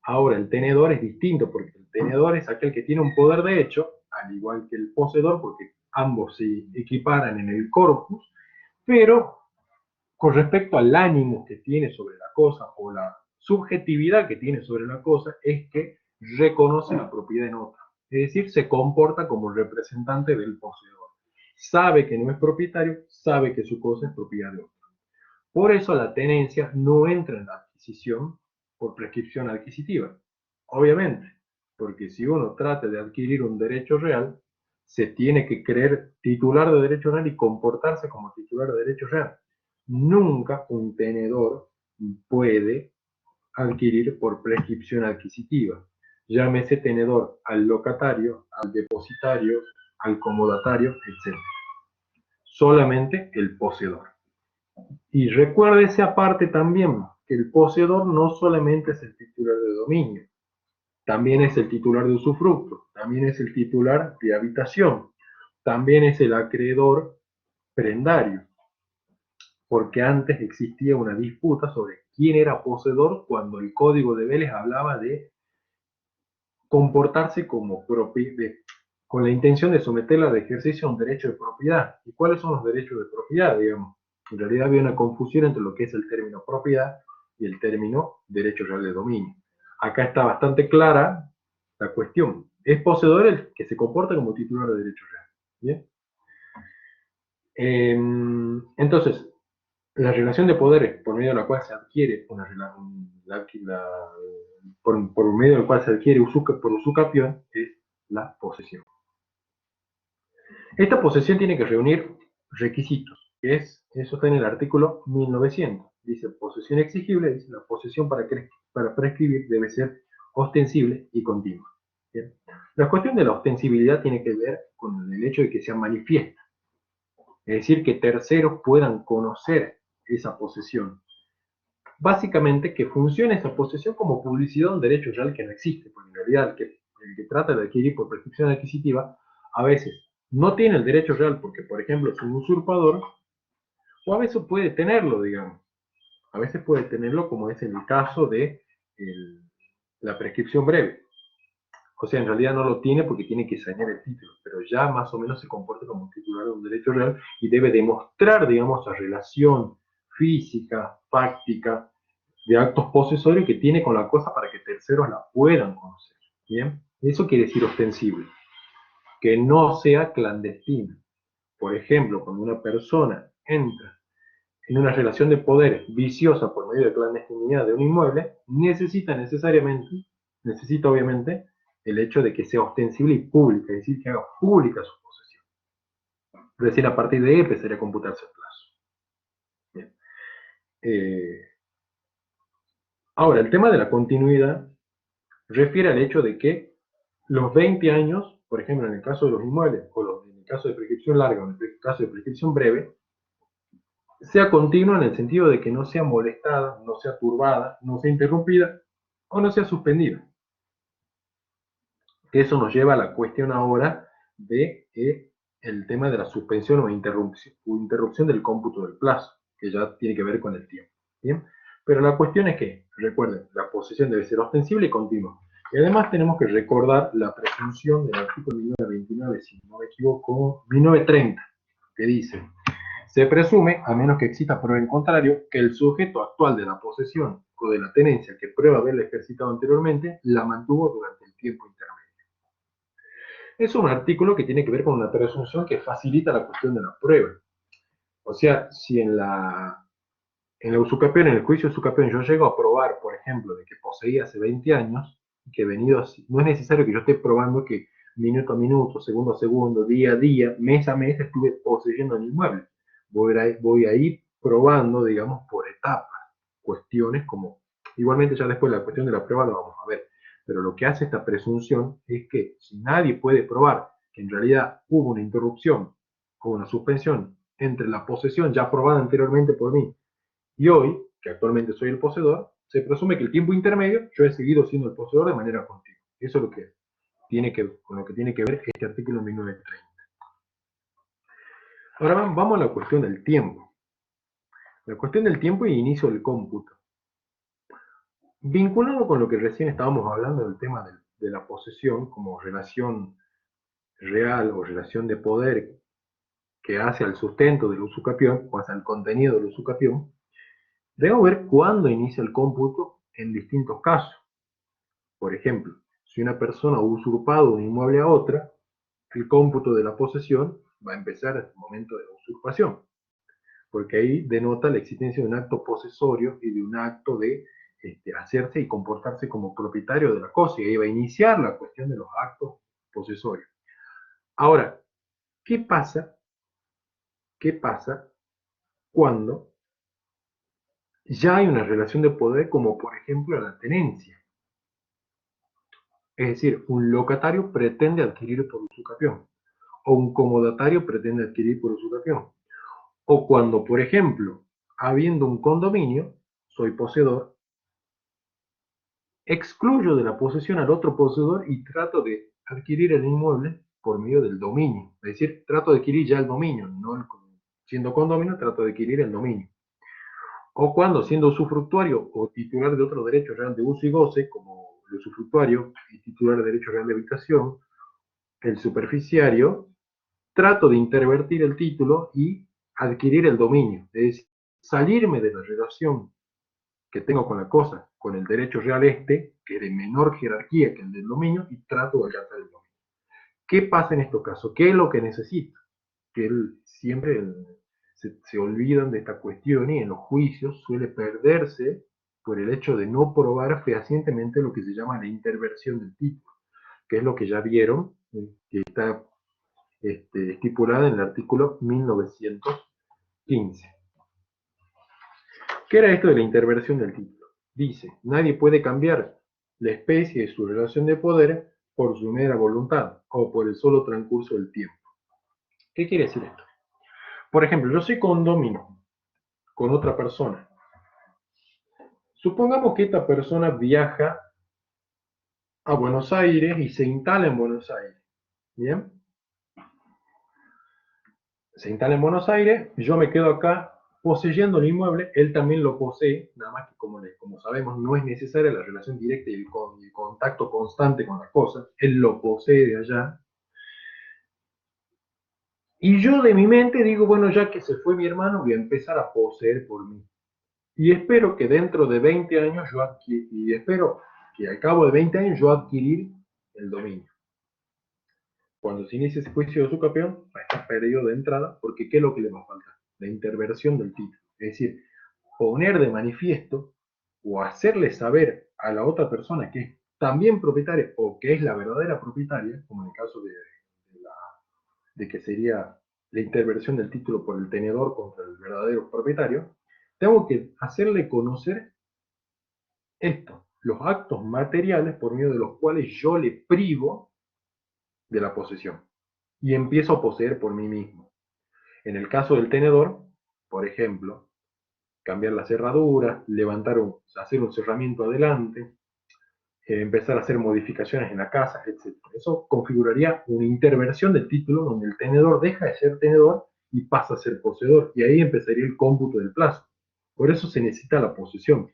Ahora, el tenedor es distinto, porque el tenedor es aquel que tiene un poder de hecho, al igual que el poseedor, porque ambos se equiparan en el corpus, pero con respecto al ánimo que tiene sobre la cosa o la subjetividad que tiene sobre la cosa, es que reconoce la propiedad en otra. Es decir, se comporta como representante del poseedor. Sabe que no es propietario, sabe que su cosa es propiedad de otro. Por eso la tenencia no entra en la adquisición por prescripción adquisitiva. Obviamente, porque si uno trata de adquirir un derecho real, se tiene que creer titular de derecho real y comportarse como titular de derecho real. Nunca un tenedor puede adquirir por prescripción adquisitiva. Llámese tenedor al locatario, al depositario, al comodatario, etc. Solamente el poseedor. Y recuérdese aparte también que el poseedor no solamente es el titular de dominio, también es el titular de usufructo, también es el titular de habitación, también es el acreedor prendario, porque antes existía una disputa sobre quién era poseedor cuando el Código de Vélez hablaba de comportarse como con la intención de someterla al ejercicio a un derecho de propiedad. ¿Y cuáles son los derechos de propiedad, digamos? En realidad había una confusión entre lo que es el término propiedad y el término derecho real de dominio. Acá está bastante clara la cuestión. Es poseedor el que se comporta como titular de derecho real. ¿Bien? Entonces, la relación de poderes por medio de la cual se adquiere por medio del cual se adquiere por usucapión es la posesión. Esta posesión tiene que reunir requisitos, eso está en el artículo 1900. Dice posesión exigible, dice la posesión para prescribir debe ser ostensible y continua. ¿Bien? La cuestión de la ostensibilidad tiene que ver con el hecho de que sea manifiesta, es decir, que terceros puedan conocer esa posesión. Básicamente que funcione esa posesión como publicidad de un derecho real que no existe, porque en realidad el que trata de adquirir por prescripción adquisitiva a veces no tiene el derecho real porque, por ejemplo, es un usurpador, o a veces puede tenerlo, digamos. A veces puede tenerlo como es en el caso de la prescripción breve. O sea, en realidad no lo tiene porque tiene que sanear el título, pero ya más o menos se comporta como un titular de un derecho real y debe demostrar, digamos, la relación física, fáctica, de actos posesorios que tiene con la cosa para que terceros la puedan conocer. ¿Bien? Eso quiere decir ostensible, que no sea clandestina. Por ejemplo, cuando una persona entra en una relación de poder viciosa por medio de clandestinidad de un inmueble, necesita obviamente el hecho de que sea ostensible y pública, es decir, que haga pública su posesión. Recién a partir de ahí empezaría a computarse el plazo. Bien. Ahora, el tema de la continuidad refiere al hecho de que los 20 años, por ejemplo, en el caso de los inmuebles, o en el caso de prescripción larga o en el caso de prescripción breve, sea continua en el sentido de que no sea molestada, no sea turbada, no sea interrumpida o no sea suspendida. Eso nos lleva a la cuestión ahora de el tema de la suspensión o interrupción del cómputo del plazo, que ya tiene que ver con el tiempo. ¿Bien? Pero la cuestión es que, recuerden, la posesión debe ser ostensible y continua. Y además tenemos que recordar la presunción del artículo 1929, si no me equivoco, 1930, que dice: se presume, a menos que exista prueba en contrario, que el sujeto actual de la posesión o de la tenencia que prueba haberla ejercitado anteriormente, la mantuvo durante el tiempo intermedio. Es un artículo que tiene que ver con una presunción que facilita la cuestión de la prueba. O sea, si en la usucapión, en el juicio de usucapión, yo llego a probar, por ejemplo, de que poseía hace 20 años, que he venido así, no es necesario que yo esté probando que minuto a minuto, segundo a segundo, día a día, mes a mes, estuve poseyendo el inmueble. Voy a ir probando, digamos, por etapas, cuestiones como, igualmente ya después la cuestión de la prueba lo vamos a ver, pero lo que hace esta presunción es que si nadie puede probar que en realidad hubo una interrupción o una suspensión entre la posesión ya aprobada anteriormente por mí y hoy, que actualmente soy el poseedor, se presume que el tiempo intermedio yo he seguido siendo el poseedor de manera continua. Eso es lo que con lo que tiene que ver este artículo 1930. Ahora vamos a la cuestión del tiempo. La cuestión del tiempo y inicio del cómputo. Vinculado con lo que recién estábamos hablando del tema de la posesión como relación real o relación de poder que hace al sustento del usucapión o hacia el contenido del usucapión, debo ver cuándo inicia el cómputo en distintos casos. Por ejemplo, si una persona ha usurpado un inmueble a otra, el cómputo de la posesión va a empezar en el momento de la usurpación, porque ahí denota la existencia de un acto posesorio y de un acto de hacerse y comportarse como propietario de la cosa, y ahí va a iniciar la cuestión de los actos posesorios. Ahora, ¿qué pasa? ¿Qué pasa cuando ya hay una relación de poder como por ejemplo la tenencia. Es decir, un locatario pretende adquirir por usucapión o un comodatario pretende adquirir por usucapión. O cuando, por ejemplo, habiendo un condominio, soy poseedor, excluyo de la posesión al otro poseedor y trato de adquirir el inmueble por medio del dominio. Es decir, trato de adquirir ya el dominio, no siendo condominio, trato de adquirir el dominio. O cuando, siendo usufructuario o titular de otro derecho real de uso y goce, como el usufructuario y titular de derecho real de habitación, el superficiario, trato de intervertir el título y adquirir el dominio. Es decir, salirme de la relación que tengo con la cosa, con el derecho real que es de menor jerarquía que el del dominio, y trato de alcanzar el dominio. ¿Qué pasa en estos casos? ¿Qué es lo que necesito? Que él siempre se olvidan de esta cuestión y en los juicios suele perderse por el hecho de no probar fehacientemente lo que se llama la interversión del título, que es lo que ya vieron, que está estipulada en el artículo 1915. ¿Qué era esto de la interversión del título? Dice, nadie puede cambiar la especie de su relación de poder por su mera voluntad o por el solo transcurso del tiempo. ¿Qué quiere decir esto? Por ejemplo, yo soy condomino con otra persona. Supongamos que esta persona viaja a Buenos Aires y se instala en Buenos Aires. ¿Bien? Se instala en Buenos Aires, yo me quedo acá poseyendo el inmueble, él también lo posee, nada más que como sabemos no es necesaria la relación directa y el contacto constante con las cosas, él lo posee de allá. Y yo de mi mente digo, bueno, ya que se fue mi hermano, voy a empezar a poseer por mí. Y espero que dentro de 20 años y espero que al cabo de 20 años yo adquirir el dominio. Cuando se inicie ese juicio de usucapión, va a estar perdido de entrada, porque ¿qué es lo que le va a faltar? La interversión del título. Es decir, poner de manifiesto o hacerle saber a la otra persona que es también propietaria o que es la verdadera propietaria, como en el caso de que sería la interversión del título por el tenedor contra el verdadero propietario, tengo que hacerle conocer esto, los actos materiales por medio de los cuales yo le privo de la posesión y empiezo a poseer por mí mismo. En el caso del tenedor, por ejemplo, cambiar la cerradura, hacer un cerramiento adelante, empezar a hacer modificaciones en la casa, etc. Eso configuraría una interversión del título donde el tenedor deja de ser tenedor y pasa a ser poseedor, y ahí empezaría el cómputo del plazo. Por eso se necesita la posesión.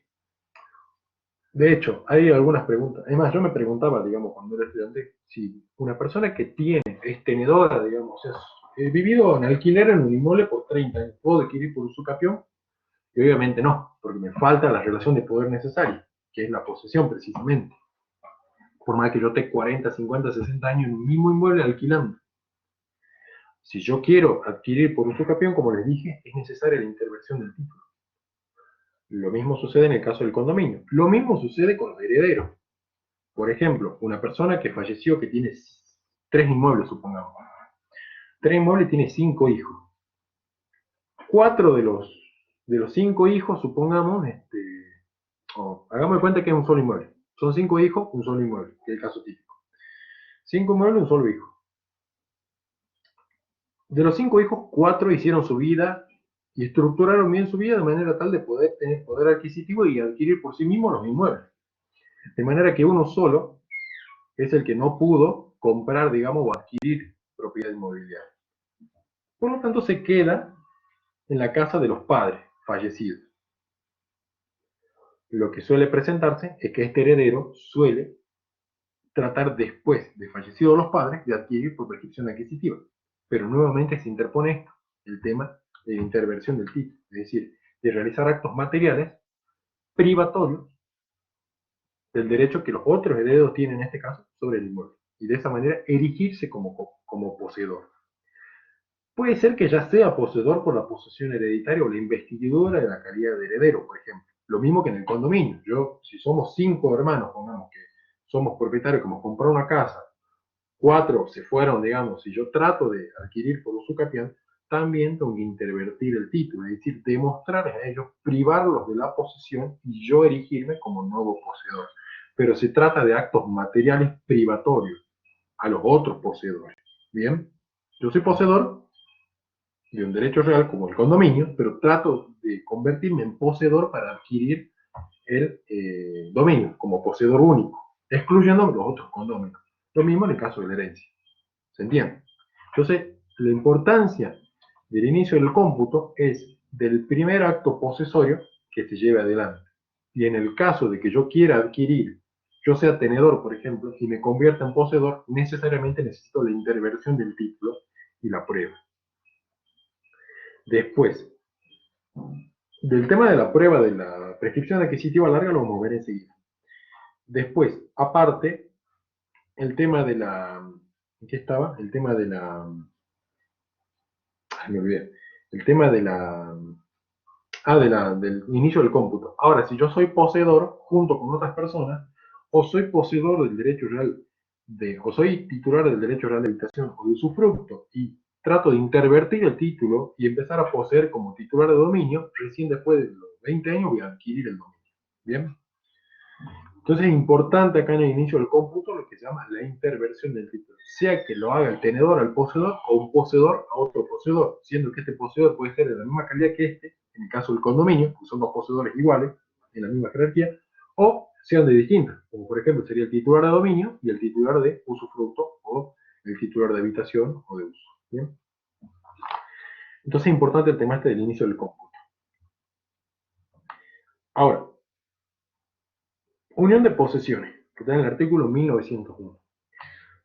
De hecho, hay algunas preguntas. Es más, yo me preguntaba, digamos, cuando era estudiante, si una persona que es tenedora, digamos, he vivido en alquiler en un inmueble por 30 años, ¿puedo adquirir por usucapión? Y obviamente no, porque me falta la relación de poder necesaria, que es la posesión precisamente. Por más que yo esté 40, 50, 60 años en un mismo inmueble alquilando. Si yo quiero adquirir por usucapión, como les dije, es necesaria la intervención del título. Lo mismo sucede en el caso del condominio. Lo mismo sucede con los herederos. Por ejemplo, una persona que falleció que tiene 3 inmuebles, supongamos. 3 inmuebles, tiene 5 hijos. 4 de los 5 hijos, supongamos, hagamos de cuenta que es un solo inmueble. Son 5 hijos, un solo inmueble, que es el caso típico. 5 inmuebles, un solo hijo. De los 5 hijos, 4 hicieron su vida y estructuraron bien su vida de manera tal de poder tener poder adquisitivo y adquirir por sí mismos los inmuebles. De manera que uno solo es el que no pudo comprar, digamos, o adquirir propiedad inmobiliaria. Por lo tanto, se queda en la casa de los padres fallecidos. Lo que suele presentarse es que este heredero suele tratar después de fallecidos los padres de adquirir por prescripción adquisitiva. Pero nuevamente se interpone esto, el tema de la interversión del título, es decir, de realizar actos materiales privatorios del derecho que los otros herederos tienen en este caso sobre el inmueble, y de esa manera erigirse como poseedor. Puede ser que ya sea poseedor por la posesión hereditaria o la investidura de la calidad de heredero, por ejemplo. Lo mismo que en el condominio. Si somos 5 hermanos, pongamos que somos propietarios, como comprar una casa, 4 se fueron, digamos, y yo trato de adquirir por usucapión, también tengo que intervertir el título, es decir, demostrarles a ellos, privarlos de la posesión y yo erigirme como nuevo poseedor. Pero se trata de actos materiales privatorios a los otros poseedores. Bien, yo soy poseedor de un derecho real como el condominio, pero trato de convertirme en poseedor para adquirir el dominio como poseedor único, excluyendo los otros condóminos. Lo mismo en el caso de la herencia. ¿Se entiende? Entonces, la importancia del inicio del cómputo es del primer acto posesorio que se lleve adelante. Y en el caso de que yo quiera adquirir, yo sea tenedor, por ejemplo, y me convierta en poseedor, necesariamente necesito la interversión del título y la prueba. Después, del tema de la prueba de la prescripción adquisitiva larga lo vamos a ver enseguida. Después, aparte, el tema de la... ¿Qué estaba? El tema de la... me olvidé. El tema de la... del inicio del cómputo. Ahora, si yo soy poseedor junto con otras personas, o soy poseedor del derecho real o soy titular del derecho real de habitación o de usufructo, y trato de intervertir el título y empezar a poseer como titular de dominio, recién después de los 20 años voy a adquirir el dominio. ¿Bien? Entonces es importante acá en el inicio del cómputo lo que se llama la interversión del título, sea que lo haga el tenedor al poseedor o un poseedor a otro poseedor, siendo que este poseedor puede ser de la misma calidad que este, en el caso del condominio, que son dos poseedores iguales, en la misma jerarquía, o sean de distintas, como por ejemplo sería el titular de dominio y el titular de usufructo, o el titular de habitación o de uso. ¿Bien? Entonces es importante el tema este del inicio del cómputo. Ahora, unión de posesiones, que está en el artículo 1901.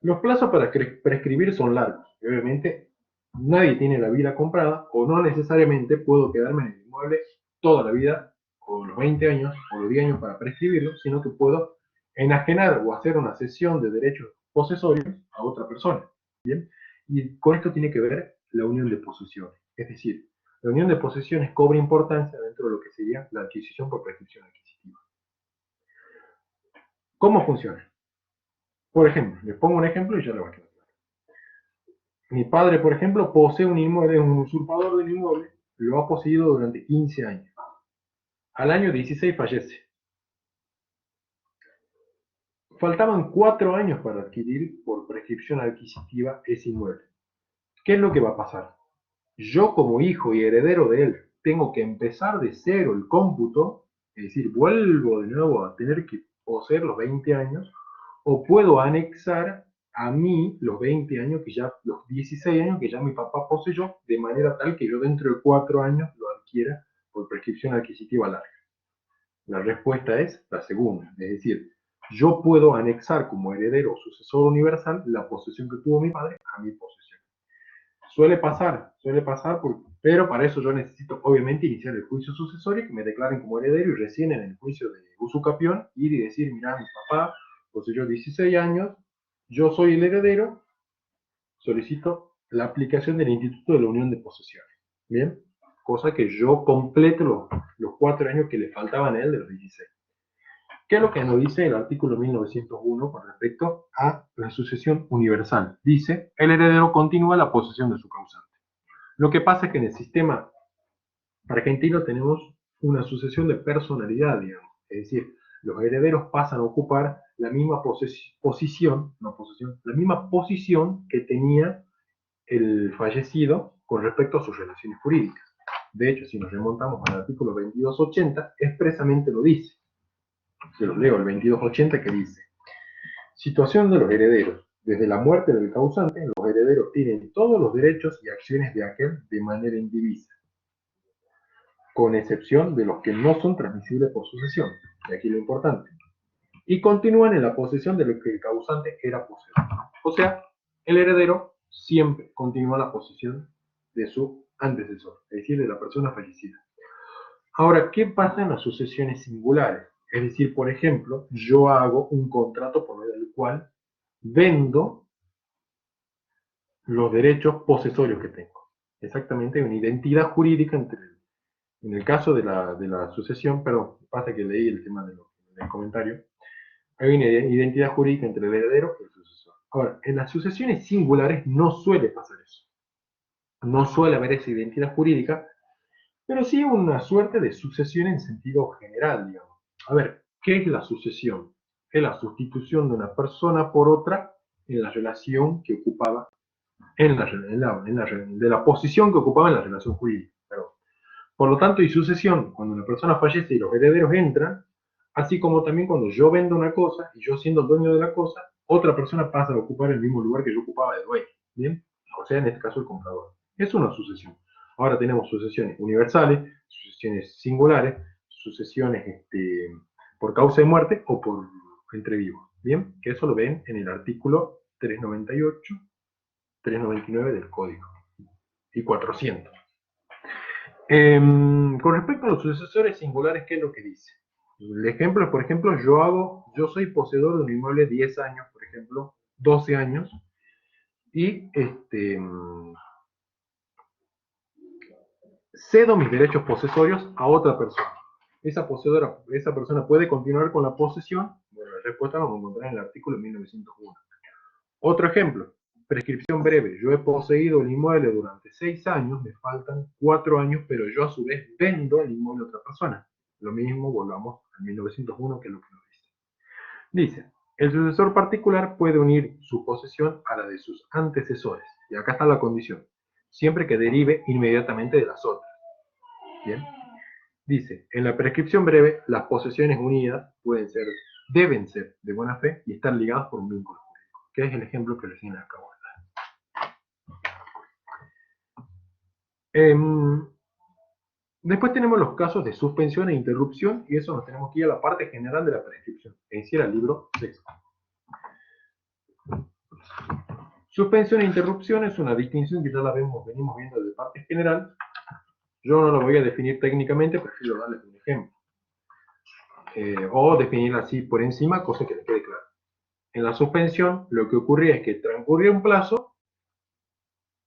Los plazos para prescribir son largos y obviamente nadie tiene la vida comprada o no necesariamente puedo quedarme en el inmueble toda la vida o los 20 años o los 10 años para prescribirlo, sino que puedo enajenar o hacer una cesión de derechos posesorios a otra persona. ¿Bien? Y con esto tiene que ver la unión de posesiones. Es decir, la unión de posesiones cobra importancia dentro de lo que sería la adquisición por prescripción adquisitiva. ¿Cómo funciona? Por ejemplo, les pongo un ejemplo y ya lo va a quedar. Mi padre, por ejemplo, posee un inmueble, es un usurpador del inmueble, lo ha poseído durante 15 años. Al año 16 fallece. Faltaban 4 años para adquirir por prescripción adquisitiva ese inmueble. ¿Qué es lo que va a pasar? Yo como hijo y heredero de él tengo que empezar de cero el cómputo, es decir, vuelvo de nuevo a tener que poseer los 20 años, o puedo anexar a mí los 20 años que ya, los 16 años que ya mi papá poseyó, de manera tal que yo dentro de 4 años lo adquiera por prescripción adquisitiva larga. La respuesta es la segunda, es decir, yo puedo anexar como heredero o sucesor universal la posesión que tuvo mi padre a mi posesión. Suele pasar, pero para eso yo necesito obviamente iniciar el juicio sucesorio, que me declaren como heredero y recién en el juicio de usucapión ir y decir, mira, mi papá poseyó 16 años, yo soy el heredero, solicito la aplicación del Instituto de la Unión de Posesiones. ¿Bien? Cosa que yo complete los 4 años que le faltaban a él de los 16. ¿Qué es lo que nos dice el artículo 1901 con respecto a la sucesión universal? Dice, el heredero continúa la posesión de su causante. Lo que pasa es que en el sistema argentino tenemos una sucesión de personalidad, digamos. Es decir, los herederos pasan a ocupar la misma posición, no posesión, la misma posición que tenía el fallecido con respecto a sus relaciones jurídicas. De hecho, si nos remontamos al artículo 2280, expresamente lo dice. Se los leo, el 2280 que dice: situación de los herederos. Desde la muerte del causante, los herederos tienen todos los derechos y acciones de aquel de manera indivisa, con excepción de los que no son transmisibles por sucesión. Y aquí lo importante. Y continúan en la posesión de lo que el causante era poseedor. O sea, el heredero siempre continúa la posesión de su antecesor, es decir, de la persona fallecida. Ahora, ¿qué pasa en las sucesiones singulares? Es decir, por ejemplo, yo hago un contrato por medio del cual vendo los derechos posesorios que tengo. Exactamente, una identidad jurídica entre, en el caso de la sucesión, perdón, pasa que leí el tema del comentario, hay una identidad jurídica entre el heredero y el sucesor. Ahora, en las sucesiones singulares no suele pasar eso. No suele haber esa identidad jurídica, pero sí una suerte de sucesión en sentido general, digamos. A ver, ¿qué es la sucesión? Es la sustitución de una persona por otra en la relación que ocupaba, de la posición que ocupaba en la relación jurídica. Perdón. Por lo tanto, hay sucesión cuando una persona fallece y los herederos entran, así como también cuando yo vendo una cosa y yo siendo el dueño de la cosa, otra persona pasa a ocupar el mismo lugar que yo ocupaba de dueño. ¿Bien? O sea, en este caso el comprador. Es una sucesión. Ahora tenemos sucesiones universales, sucesiones singulares, sucesiones por causa de muerte o por entre vivos. Bien, que eso lo ven en el artículo 398, 399 del Código y 400. Con respecto a los sucesores singulares, ¿qué es lo que dice? El ejemplo, por ejemplo, yo soy poseedor de un inmueble 10 años, por ejemplo, 12 años, y cedo mis derechos posesorios a otra persona. Esa persona puede continuar con la posesión. Bueno, la respuesta la vamos a encontrar en el artículo 1901. Otro ejemplo, prescripción breve. Yo he poseído el inmueble durante 6 años, me faltan 4 años, pero yo a su vez vendo el inmueble a otra persona. Lo mismo, volvamos al 1901, que es lo que nos dice. Dice, el sucesor particular puede unir su posesión a la de sus antecesores. Y acá está la condición, siempre que derive inmediatamente de las otras. Bien. Dice, en la prescripción breve, las posesiones unidas deben ser de buena fe y estar ligadas por un vínculo jurídico, que es el ejemplo que recién acabo de dar. Después tenemos los casos de suspensión e interrupción, y eso nos tenemos que ir a la parte general de la prescripción, es decir, al libro sexto. Suspensión e interrupción es una distinción que ya la venimos viendo de parte general. Yo no la voy a definir técnicamente, prefiero darles un ejemplo. O definirla así por encima, cosa que les quede claro. En la suspensión, lo que ocurría es que transcurría un plazo,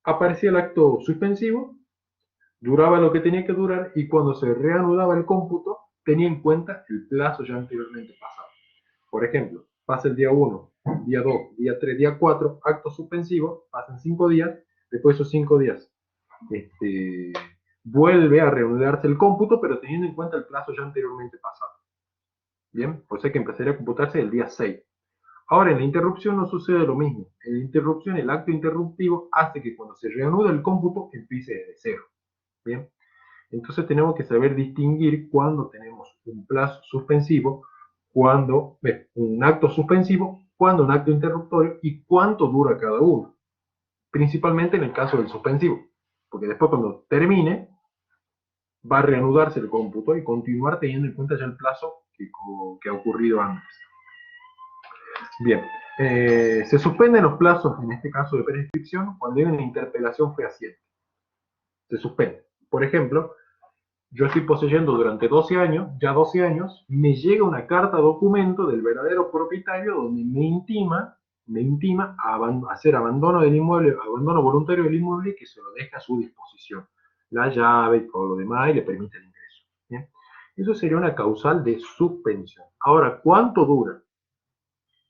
aparecía el acto suspensivo, duraba lo que tenía que durar, y cuando se reanudaba el cómputo, tenía en cuenta el plazo ya anteriormente pasado. Por ejemplo, pasa el día 1, día 2, día 3, día 4, acto suspensivo, pasan 5 días, después de esos 5 días vuelve a reanudarse el cómputo, pero teniendo en cuenta el plazo ya anteriormente pasado. Bien, pues hay que empezar a computarse el día 6. Ahora, en la interrupción no sucede lo mismo. En la interrupción, el acto interruptivo hace que cuando se reanuda el cómputo empiece desde cero. Bien, entonces tenemos que saber distinguir cuando tenemos un plazo suspensivo, cuando un acto suspensivo, cuando un acto interruptorio y cuánto dura cada uno. Principalmente en el caso del suspensivo, porque después cuando termine va a reanudarse el cómputo y continuar teniendo en cuenta ya el plazo que ha ocurrido antes. Bien, se suspenden los plazos, en este caso de prescripción, cuando hay una interpelación fehaciente. Se suspende. Por ejemplo, yo estoy poseyendo durante 12 años, ya 12 años, me llega una carta documento del verdadero propietario donde me intima a hacer abandono del inmueble, abandono voluntario del inmueble y que se lo deje a su disposición. La llave y todo lo demás y le permite el ingreso. ¿Bien? Eso sería una causal de suspensión. Ahora, ¿cuánto dura?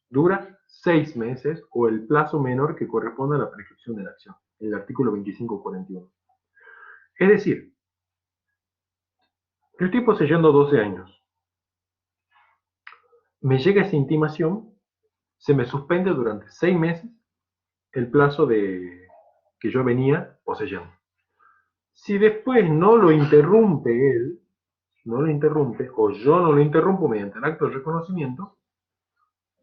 Dura 6 meses o el plazo menor que corresponde a la prescripción de la acción, el artículo 2541. Es decir, yo estoy poseyendo 12 años. Me llega esa intimación, se me suspende durante 6 meses el plazo que yo venía poseyendo. Si después no lo interrumpe él, no lo interrumpe, o yo no lo interrumpo mediante el acto de reconocimiento,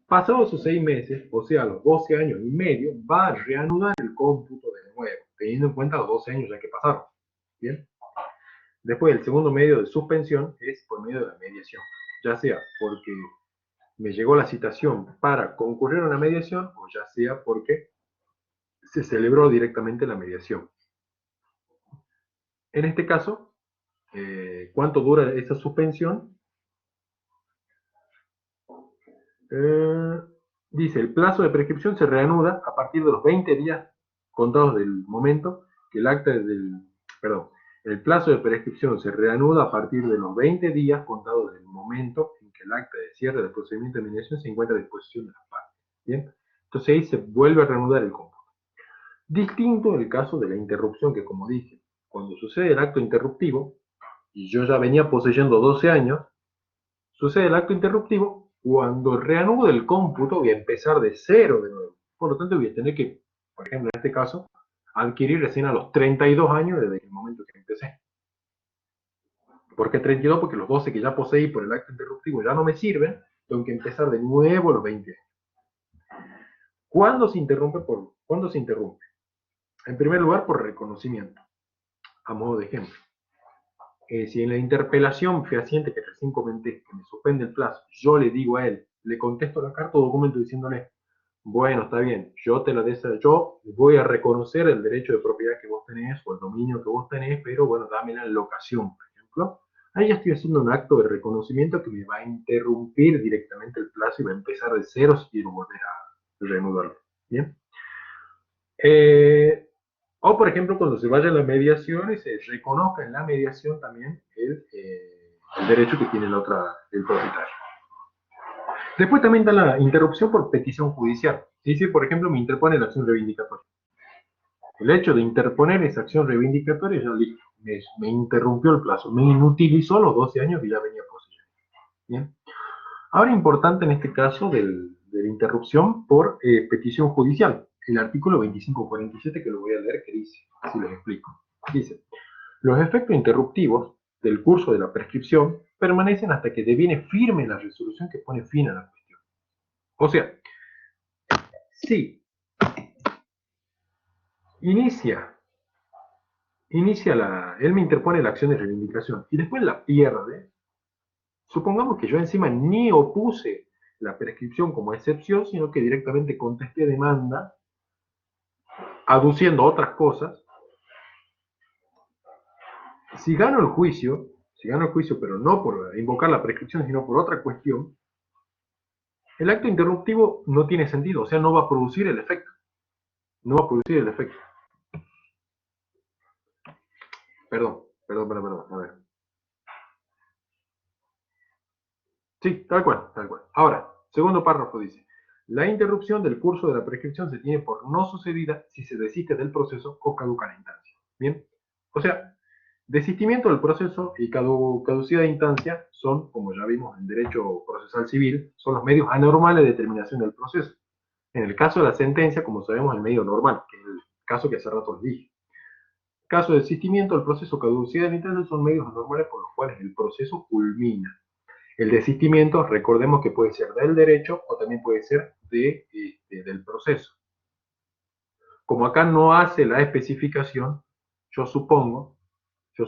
pasados esos 6 meses, o sea, los 12 años y medio, va a reanudar el cómputo de nuevo, teniendo en cuenta los 12 años ya que pasaron. ¿Bien? Después, el segundo medio de suspensión es por medio de la mediación, ya sea porque me llegó la citación para concurrir a una mediación o ya sea porque se celebró directamente la mediación. En este caso, ¿cuánto dura esa suspensión? Dice, el plazo de prescripción se reanuda a partir de los 20 días contados del momento que el acta perdón, el plazo de prescripción se reanuda a partir de los 20 días contados del momento en que el acta de cierre del procedimiento de mediación se encuentra a disposición de las partes. ¿Bien? Entonces ahí se vuelve a reanudar el cómputo. Distinto el caso de la interrupción, que como dije, cuando sucede el acto interruptivo, y yo ya venía poseyendo 12 años, sucede el acto interruptivo cuando reanudo el cómputo voy a empezar de cero de nuevo. Por lo tanto, voy a tener que, por ejemplo, en este caso, adquirir recién a los 32 años desde el momento que empecé. ¿Por qué 32? Porque los 12 que ya poseí por el acto interruptivo ya no me sirven, tengo que empezar de nuevo a los 20 años. ¿Cuándo se interrumpe? En primer lugar, por reconocimiento, a modo de ejemplo. Si en la interpelación fehaciente que recién comenté, que me suspende el plazo, yo le digo a él, le contesto la carta o documento diciéndole, bueno, está bien, yo voy a reconocer el derecho de propiedad que vos tenés o el dominio que vos tenés, pero bueno, dámela en locación, por ejemplo. Ahí ya estoy haciendo un acto de reconocimiento que me va a interrumpir directamente el plazo y va a empezar de cero si quiero volver a reanudarlo. ¿Bien? O, por ejemplo, cuando se vaya a la mediación y se reconozca en la mediación también el derecho que tiene el propietario. Después también está la interrupción por petición judicial. Si, por ejemplo, me interpone la acción reivindicatoria. El hecho de interponer esa acción reivindicatoria ya me interrumpió el plazo, me inutilizó los 12 años que ya venía poseyendo. Bien. Ahora, importante en este caso de la interrupción por petición judicial. El artículo 2547, que lo voy a leer, que dice, así les explico. Dice, los efectos interruptivos del curso de la prescripción permanecen hasta que deviene firme la resolución que pone fin a la cuestión. O sea, si él me interpone la acción de reivindicación y después la pierde, supongamos que yo encima ni opuse la prescripción como excepción, sino que directamente contesté demanda aduciendo otras cosas. Si gano el juicio, pero no por invocar la prescripción, sino por otra cuestión, el acto interruptivo no tiene sentido, o sea, no va a producir el efecto. No va a producir el efecto. Perdón, a ver. Sí, tal cual, tal cual. Ahora, segundo párrafo dice, la interrupción del curso de la prescripción se tiene por no sucedida si se desiste del proceso o caduca la instancia. Bien, o sea, desistimiento del proceso y caducidad de instancia son, como ya vimos en derecho procesal civil, son los medios anormales de determinación del proceso. En el caso de la sentencia, como sabemos, el medio normal, que es el caso que hace rato les dije. Caso de desistimiento del proceso o caducidad de instancia son medios anormales por los cuales el proceso culmina. El desistimiento, recordemos que puede ser del derecho o también puede ser del proceso. Como acá no hace la especificación, yo supongo que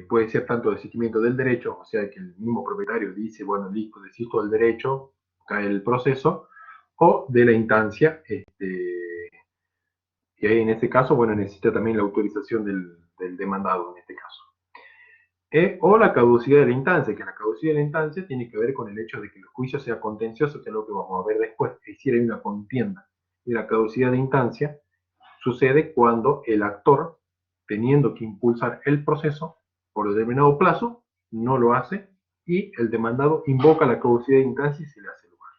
puede ser tanto desistimiento del derecho, o sea que el mismo propietario dice, bueno, listo, desisto del derecho, cae el proceso, o de la instancia, y ahí en este caso, bueno, necesita también la autorización del demandado en este caso. O la caducidad de la instancia, que la caducidad de la instancia tiene que ver con el hecho de que el juicio sea contencioso, que es lo que vamos a ver después, es decir, hay una contienda. Y la caducidad de instancia sucede cuando el actor, teniendo que impulsar el proceso por determinado plazo, no lo hace y el demandado invoca la caducidad de instancia y se le hace lugar.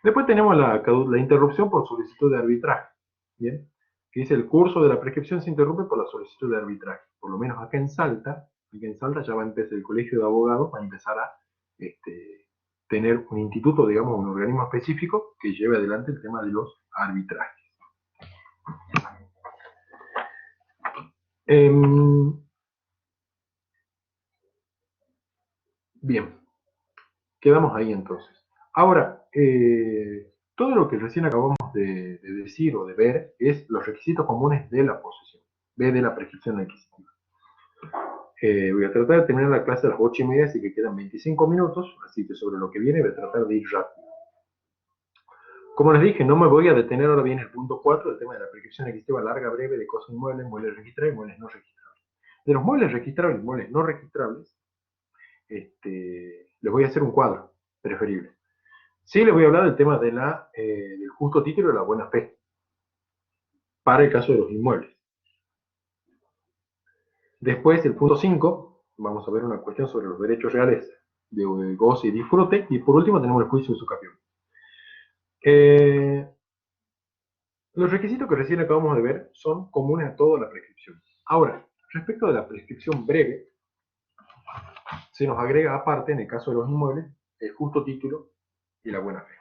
Después tenemos la interrupción por solicitud de arbitraje. ¿Bien? Que dice el curso de la prescripción se interrumpe por la solicitud de arbitraje. Por lo menos acá en Salta ya va a empezar el colegio de abogados, va a empezar a tener un instituto, digamos, un organismo específico que lleve adelante el tema de los arbitrajes. Bien, quedamos ahí entonces. Ahora, todo lo que recién acabamos de decir o de ver es los requisitos comunes de la posesión, de la prescripción adquisitiva. Voy a tratar de terminar la clase a las 8:30, así que quedan 25 minutos, así que sobre lo que viene voy a tratar de ir rápido. Como les dije, no me voy a detener, ahora viene el punto 4, el tema de la prescripción adquisitiva larga, breve, de cosas inmuebles, muebles registrables y muebles no registrables. De los muebles registrables y muebles no registrables, les voy a hacer un cuadro preferible. Sí les voy a hablar del tema del justo título de la buena fe, para el caso de los inmuebles. Después, el punto 5, vamos a ver una cuestión sobre los derechos reales de goce y disfrute. Y por último tenemos el juicio de usucapión. Los requisitos que recién acabamos de ver son comunes a toda la prescripción. Ahora, respecto de la prescripción breve, se nos agrega aparte, en el caso de los inmuebles, el justo título y la buena fe.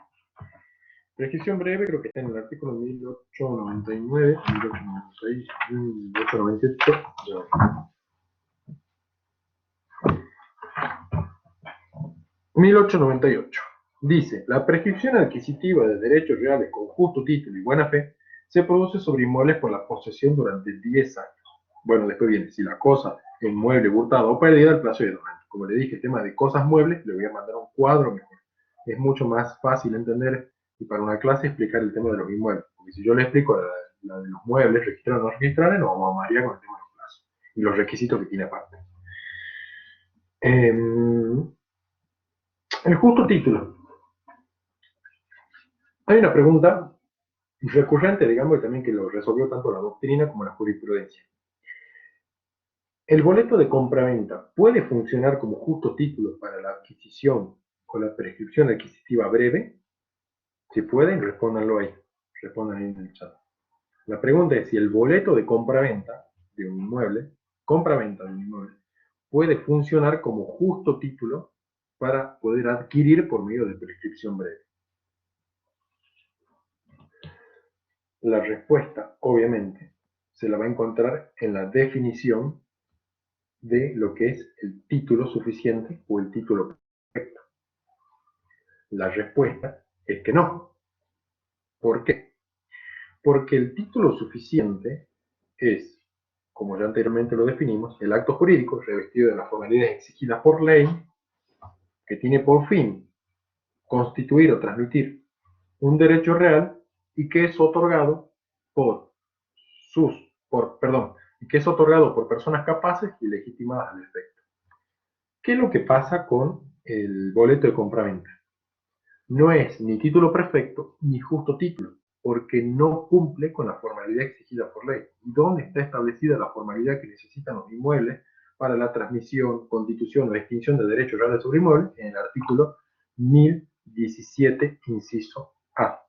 Prescripción breve creo que está en el artículo 1899, 1896, 1898. 1898. Dice, la prescripción adquisitiva de derechos reales con justo título y buena fe se produce sobre inmuebles por la posesión durante 10 años. Bueno, después viene, si la cosa es mueble, hurtado o perdida, el plazo de 2 años. Como le dije, el tema de cosas muebles, le voy a mandar un cuadro mejor. Es mucho más fácil entender y para una clase explicar el tema de los inmuebles. Porque si yo le explico la de los muebles, registrados o no registrados, nos vamos a marear con el tema de los plazos y los requisitos que tiene aparte. El justo título. Hay una pregunta recurrente, digamos, y también que lo resolvió tanto la doctrina como la jurisprudencia. ¿El boleto de compraventa puede funcionar como justo título para la adquisición o la prescripción adquisitiva breve? Si pueden, respóndanlo ahí. Respondan ahí en el chat. La pregunta es si el boleto de compraventa de un inmueble, compraventa de un inmueble, puede funcionar como justo título para poder adquirir por medio de prescripción breve. La respuesta, obviamente, se la va a encontrar en la definición de lo que es el título suficiente o el título perfecto. La respuesta es que no. ¿Por qué? Porque el título suficiente es, como ya anteriormente lo definimos, el acto jurídico revestido de las formalidades exigidas por ley que tiene por fin constituir o transmitir un derecho real y que es otorgado por y que es otorgado por personas capaces y legitimadas al efecto. ¿Qué es lo que pasa con el boleto de compraventa? No es ni título perfecto ni justo título, porque no cumple con la formalidad exigida por ley. ¿Y dónde está establecida la formalidad que necesitan los inmuebles para la transmisión, constitución o extinción de derechos reales sobre inmuebles? En el artículo 1017, inciso A.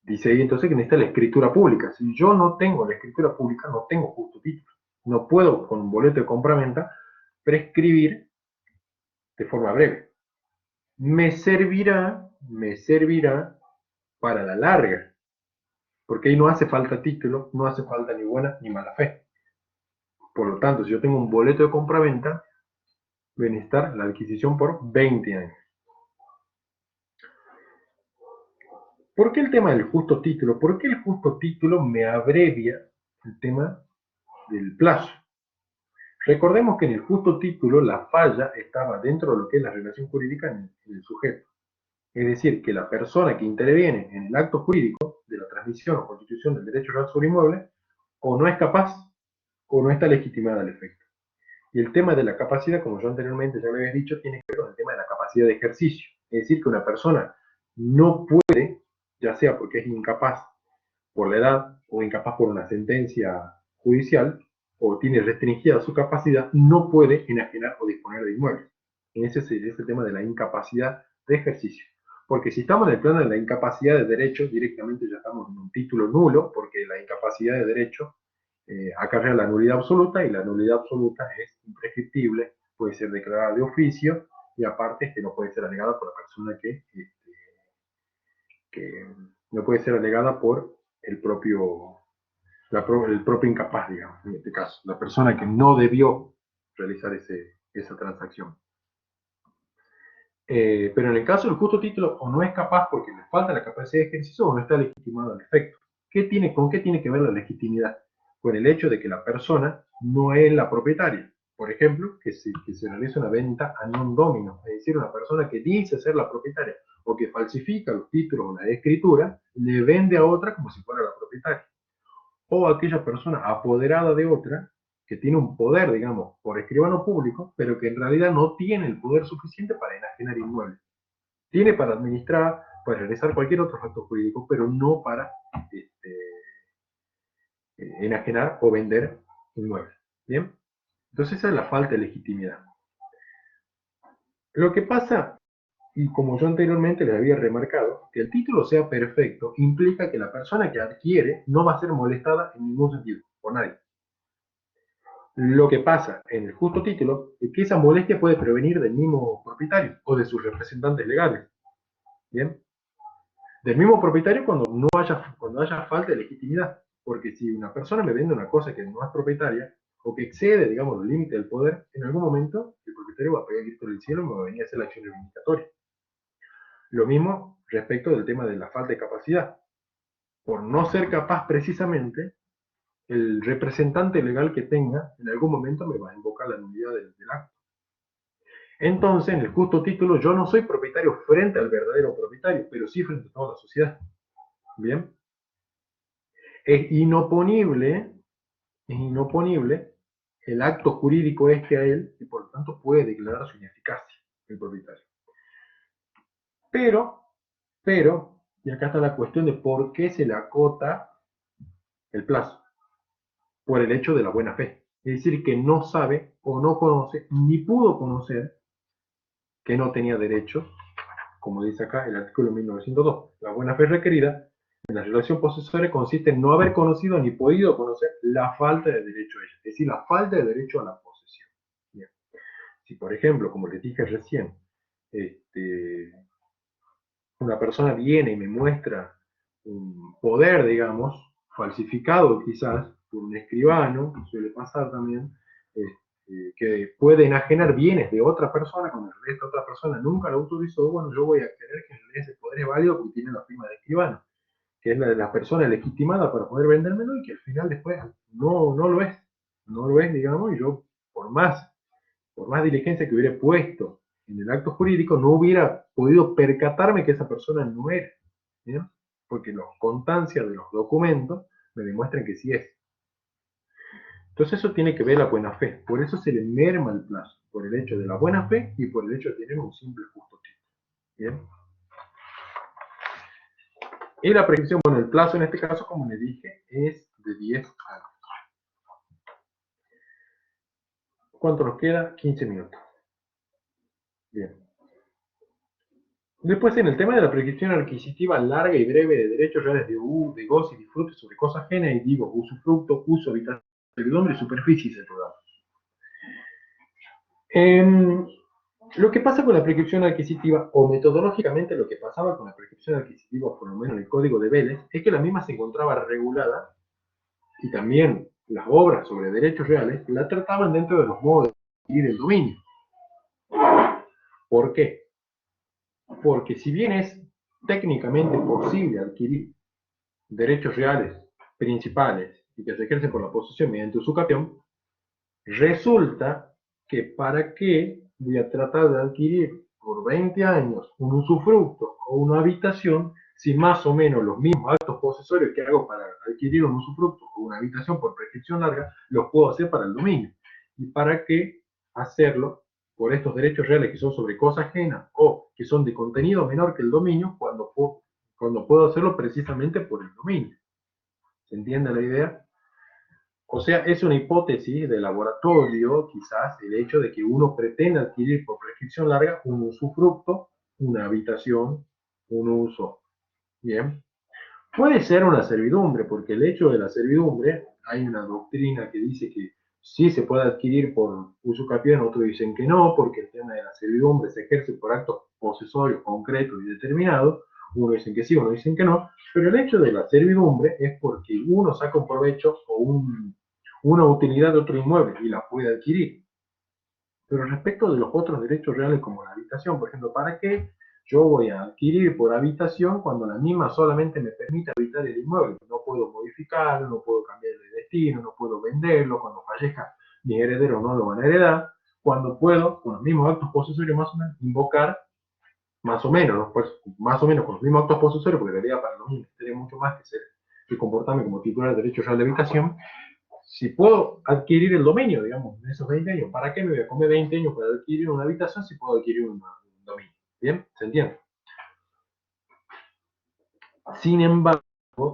Dice ahí entonces que necesita la escritura pública. Si yo no tengo la escritura pública, no tengo justo título. No puedo, con un boleto de compraventa, prescribir de forma breve. Me servirá para la larga, porque ahí no hace falta título, no hace falta ni buena ni mala fe. Por lo tanto, si yo tengo un boleto de compraventa, voy a necesitar la adquisición por 20 años. ¿Por qué el tema del justo título? ¿Por qué el justo título me abrevia el tema del plazo? Recordemos que en el justo título la falla estaba dentro de lo que es la relación jurídica en el sujeto. Es decir, que la persona que interviene en el acto jurídico de la transmisión o constitución del derecho real sobre inmueble o no es capaz o no está legitimada al efecto. Y el tema de la capacidad, como yo anteriormente ya lo había dicho, tiene que ver con el tema de la capacidad de ejercicio. Es decir, que una persona no puede, ya sea porque es incapaz por la edad o incapaz por una sentencia judicial o tiene restringida su capacidad, no puede enajenar o disponer de inmuebles. En ese es el tema de la incapacidad de ejercicio. Porque si estamos en el plano de la incapacidad de derecho, directamente ya estamos en un título nulo, porque la incapacidad de derecho acarrea la nulidad absoluta y la nulidad absoluta es imprescriptible, puede ser declarada de oficio y aparte que no puede ser alegada por la persona que no puede ser alegada por el propio incapaz, digamos, en este caso, la persona que no debió realizar esa transacción. Pero en el caso del justo título, o no es capaz porque le falta la capacidad de ejercicio o no está legitimado al efecto. ¿Con qué tiene que ver la legitimidad? Con el hecho de que la persona no es la propietaria. Por ejemplo, que se realiza una venta a non domino, es decir, una persona que dice ser la propietaria o que falsifica los títulos o la escritura, le vende a otra como si fuera la propietaria. O aquella persona apoderada de otra que tiene un poder, digamos, por escribano público, pero que en realidad no tiene el poder suficiente para enajenar inmuebles. Tiene para administrar, para realizar cualquier otro acto jurídico, pero no para enajenar o vender inmuebles. ¿Bien? Entonces esa es la falta de legitimidad. Lo que pasa, Y como yo anteriormente les había remarcado, que el título sea perfecto implica que la persona que adquiere no va a ser molestada en ningún sentido, por nadie. Lo que pasa en el justo título es que esa molestia puede provenir del mismo propietario o de sus representantes legales. ¿Bien? Del mismo propietario cuando haya falta de legitimidad. Porque si una persona me vende una cosa que no es propietaria o que excede, digamos, los límites del poder, en algún momento el propietario va a pegar el grito del cielo y me va a venir a hacer la acción reivindicatoria. Lo mismo respecto del tema de la falta de capacidad. Por no ser capaz precisamente, el representante legal que tenga en algún momento me va a invocar la nulidad del acto. Entonces, en el justo título, yo no soy propietario frente al verdadero propietario, pero sí frente a toda la sociedad. Bien. Es inoponible el acto jurídico este a él y por lo tanto puede declarar su ineficacia el propietario. Pero, y acá está la cuestión de por qué se le acota el plazo, por el hecho de la buena fe. Es decir, que no sabe o no conoce, ni pudo conocer que no tenía derecho, como dice acá el artículo 1902. La buena fe requerida en la relación posesoria consiste en no haber conocido ni podido conocer la falta de derecho a ella, es decir, la falta de derecho a la posesión. Bien. Si, por ejemplo, como les dije recién, una persona viene y me muestra un poder, digamos, falsificado quizás por un escribano, suele pasar también, que puede enajenar bienes de otra persona cuando esta otra persona nunca lo autorizó, bueno, yo voy a creer que en realidad ese poder es válido porque tiene la firma de escribano, que es la de la persona legitimada para poder vendérmelo y que al final después no lo es, no lo es, digamos, y yo por más diligencia que hubiera puesto en el acto jurídico, no hubiera podido percatarme que esa persona no era. ¿Bien? Porque las constancias de los documentos me demuestran que sí es. Entonces eso tiene que ver la buena fe. Por eso se le merma el plazo, por el hecho de la buena fe y por el hecho de tener un simple justo título. ¿Bien? Y la prescripción, bueno, el plazo en este caso, como les dije, es de 10 años. ¿Cuánto nos queda? 15 minutos. Bien. Después, en el tema de la prescripción adquisitiva larga y breve de derechos reales de goce y disfrute sobre cosas ajenas, y digo, usufructo, uso, habitación, servidumbre y superficies del programa. Lo que pasa con la prescripción adquisitiva, o metodológicamente lo que pasaba con la prescripción adquisitiva, por lo menos en el Código de Vélez, es que la misma se encontraba regulada y también las obras sobre derechos reales la trataban dentro de los modos de adquirir el dominio. ¿Por qué? Porque si bien es técnicamente posible adquirir derechos reales principales y que se ejercen por la posesión mediante usucapión, resulta que para qué voy a tratar de adquirir por 20 años un usufructo o una habitación si más o menos los mismos actos posesorios que hago para adquirir un usufructo o una habitación por prescripción larga los puedo hacer para el dominio. ¿Y para qué hacerlo por estos derechos reales que son sobre cosa ajena o que son de contenido menor que el dominio cuando puedo hacerlo precisamente por el dominio? ¿Se entiende la idea? O sea, es una hipótesis de laboratorio, quizás, el hecho de que uno pretenda adquirir por prescripción larga un usufructo, una habitación, un uso. Bien. Puede ser una servidumbre, porque el hecho de la servidumbre, hay una doctrina que dice que sí se puede adquirir por uso capión, otros dicen que no, porque el tema de la servidumbre se ejerce por actos posesorios concretos y determinados, uno dicen que sí, uno dicen que no, pero el hecho de la servidumbre es porque uno saca un provecho o una utilidad de otro inmueble y la puede adquirir. Pero respecto de los otros derechos reales como la habitación, por ejemplo, ¿para qué yo voy a adquirir por habitación cuando la misma solamente me permite habitar el inmueble? No puedo modificarlo, no puedo cambiar de destino, no puedo venderlo, cuando fallezca mis herederos no lo van a heredar, cuando puedo, con los mismos actos posesorios más o menos, invocar más o menos, ¿no? Pues más o menos con los mismos actos posesorios, porque en realidad para los mismos sería mucho más que ser que comportarme como titular de derecho real de habitación, si puedo adquirir el dominio, digamos, en esos 20 años, ¿para qué me voy a comer 20 años para adquirir una habitación si puedo adquirir un dominio? ¿Bien? ¿Se entiende? Sin embargo,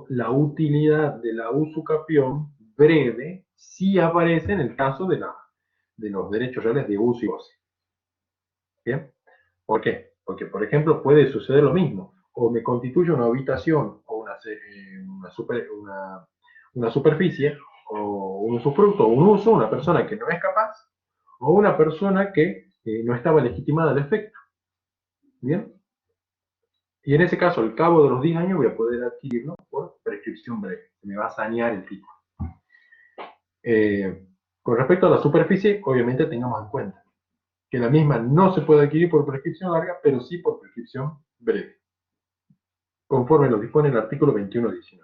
la utilidad de la usucapión breve sí aparece en el caso de los derechos reales de uso y goce. ¿Bien? ¿Por qué? Porque, por ejemplo, puede suceder lo mismo. O me constituyo una habitación o una superficie o un usufructo o un uso, una persona que no es capaz o una persona que no estaba legitimada al efecto. ¿Bien? Y en ese caso, al cabo de los 10 años voy a poder adquirirlo por prescripción breve. Se me va a sanear el título. Eh, con respecto a la superficie, obviamente tengamos en cuenta que la misma no se puede adquirir por prescripción larga, pero sí por prescripción breve, conforme lo dispone el artículo 21.19.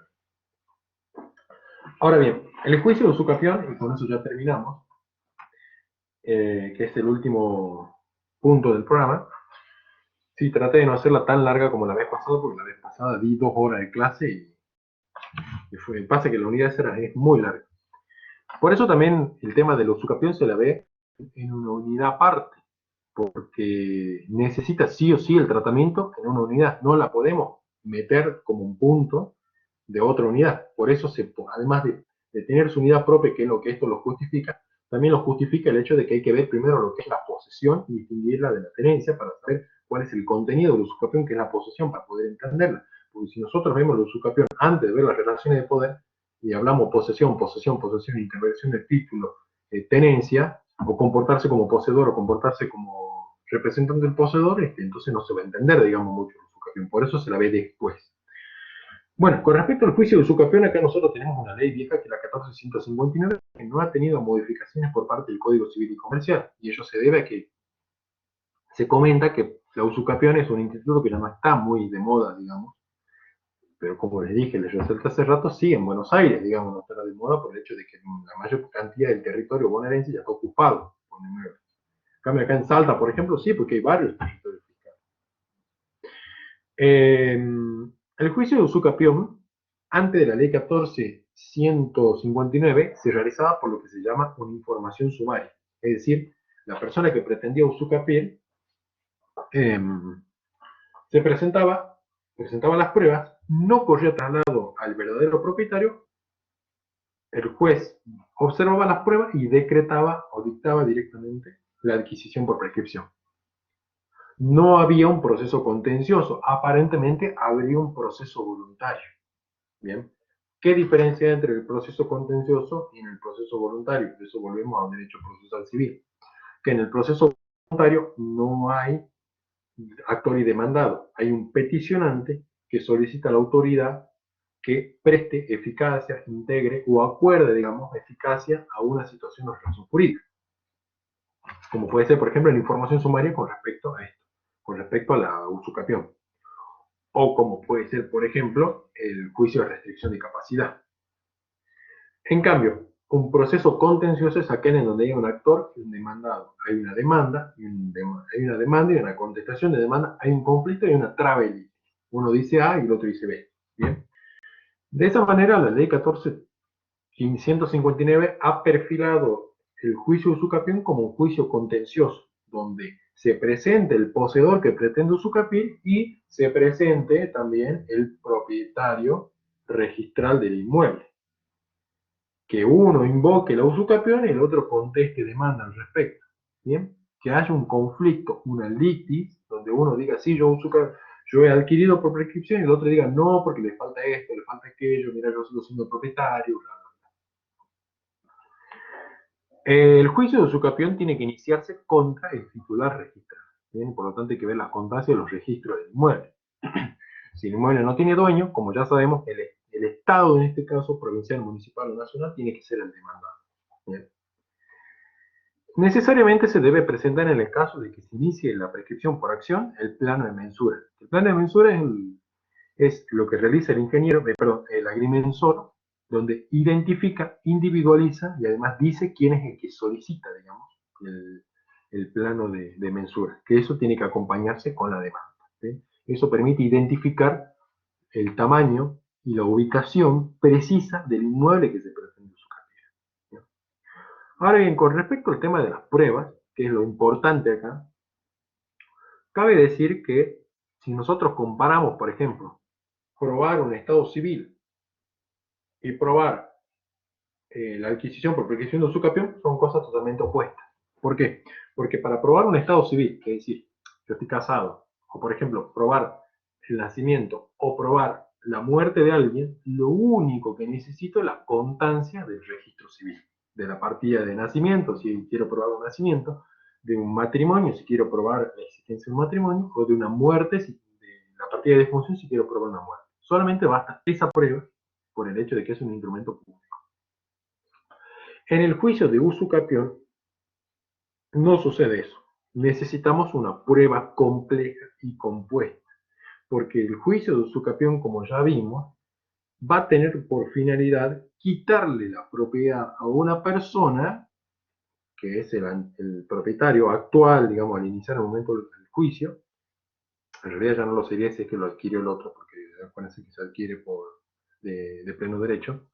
Ahora bien, el juicio de usucapión, y con eso ya terminamos, que es el último punto del programa. Sí, traté de no hacerla tan larga como la vez pasada, porque la vez pasada di 2 horas de clase pasa que la unidad es muy larga. Por eso también el tema del usucapión se la ve en una unidad aparte, porque necesita sí o sí el tratamiento en una unidad. No la podemos meter como un punto de otra unidad. Por eso, además de tener su unidad propia, que es lo que esto lo justifica, también lo justifica el hecho de que hay que ver primero lo que es la posesión y distinguirla de la tenencia para saber cuál es el contenido del usucapión, que es la posesión, para poder entenderla. Porque si nosotros vemos el usucapión antes de ver las relaciones de poder y hablamos posesión, posesión, posesión, intervención del título, tenencia, o comportarse como poseedor o comportarse como representante del poseedor, entonces no se va a entender, digamos, mucho el usucapión. Por eso se la ve después. Bueno, con respecto al juicio de usucapión, acá nosotros tenemos una ley vieja, que es la 1459, que no ha tenido modificaciones por parte del Código Civil y Comercial, y ello se debe a que se comenta que la usucapión es un instituto que ya no está muy de moda, digamos, pero como les dije, les resalté hace rato, sí, en Buenos Aires, digamos, no está de moda por el hecho de que la mayor cantidad del territorio bonaerense ya está ocupado por inmuebles. En cambio, acá en Salta, por ejemplo, sí, porque hay varios territorios fiscales. El juicio de usucapión, antes de la ley 14.159, se realizaba por lo que se llama una información sumaria. Es decir, la persona que pretendía usucapiar eh, se presentaba las pruebas, no corría traslado al verdadero propietario, el juez observaba las pruebas y decretaba o dictaba directamente la adquisición por prescripción. No había un proceso contencioso, aparentemente habría un proceso voluntario. Bien, ¿qué diferencia hay entre el proceso contencioso y en el proceso voluntario? De eso volvemos al derecho procesal civil. Que en el proceso voluntario no hay actor y demandado, hay un peticionante que solicita a la autoridad que preste eficacia, integre o acuerde, digamos, eficacia a una situación o relación jurídica. Como puede ser, por ejemplo, la información sumaria con respecto a esto, con respecto a la usucapión. O como puede ser, por ejemplo, el juicio de restricción de capacidad. En cambio, un proceso contencioso es aquel en donde hay un actor y un demandado. Hay una demanda, hay una demanda y una contestación de demanda, hay un conflicto y una traba. Uno dice A y el otro dice B. ¿Bien? De esa manera, la ley 14.159 ha perfilado el juicio de usucapión como un juicio contencioso, donde se presente el poseedor que pretende usucapiar y se presente también el propietario registral del inmueble. Que uno invoque la usucapión y el otro conteste demanda al respecto. ¿Bien? Que haya un conflicto, una litis, donde uno diga, sí, yo he adquirido por prescripción, y el otro diga, no, porque le falta esto, le falta aquello, mira, yo sigo siendo propietario, bla, bla. El juicio de usucapión tiene que iniciarse contra el titular registrado. ¿Bien? Por lo tanto, hay que ver las constancias de los registros del inmueble. Si el inmueble no tiene dueño, como ya sabemos, el Estado, en este caso, provincial, municipal o nacional, tiene que ser el demandado. ¿Bien? Necesariamente se debe presentar en el caso de que se inicie la prescripción por acción el plano de mensura. El plano de mensura es lo que realiza el ingeniero, perdón, el agrimensor, donde identifica, individualiza y además dice quién es el que solicita, digamos, el plano de mensura, que eso tiene que acompañarse con la demanda. ¿Sí? Eso permite identificar el tamaño y la ubicación precisa del inmueble que se pretende usucapiar. Ahora bien, con respecto al tema de las pruebas, que es lo importante acá, cabe decir que si nosotros comparamos, por ejemplo, probar un estado civil y probar la adquisición por prescripción de usucapión, son cosas totalmente opuestas. ¿Por qué? Porque para probar un estado civil, que es decir, yo estoy casado, o por ejemplo, probar el nacimiento o probar la muerte de alguien, lo único que necesito es la constancia del registro civil, de la partida de nacimiento, si quiero probar un nacimiento, de un matrimonio, si quiero probar la existencia de un matrimonio, o de una muerte, de la partida de defunción, si quiero probar una muerte. Solamente basta esa prueba por el hecho de que es un instrumento público. En el juicio de usucapión no sucede eso. Necesitamos una prueba compleja y compuesta, porque el juicio de usucapión, como ya vimos, va a tener por finalidad quitarle la propiedad a una persona, que es el propietario actual, digamos, al iniciar el momento del juicio. En realidad ya no lo sería si es que lo adquirió el otro, porque acuérdense que se adquiere de pleno derecho.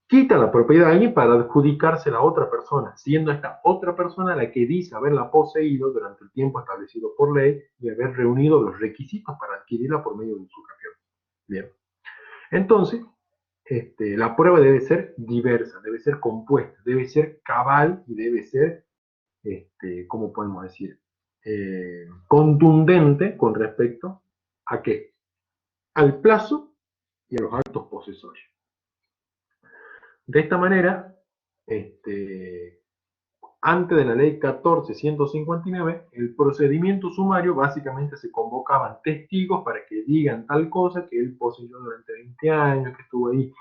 Quita la propiedad a alguien para adjudicársela a otra persona, siendo esta otra persona la que dice haberla poseído durante el tiempo establecido por ley y haber reunido los requisitos para adquirirla por medio de un usucapión. Bien. Entonces, la prueba debe ser diversa, debe ser compuesta, debe ser cabal y debe ser, ¿cómo podemos decir? Contundente con respecto a qué? Al plazo y a los actos posesorios. De esta manera, antes de la ley 14.159, el procedimiento sumario básicamente se convocaban testigos para que digan tal cosa que él poseyó durante 20 años, que estuvo ahí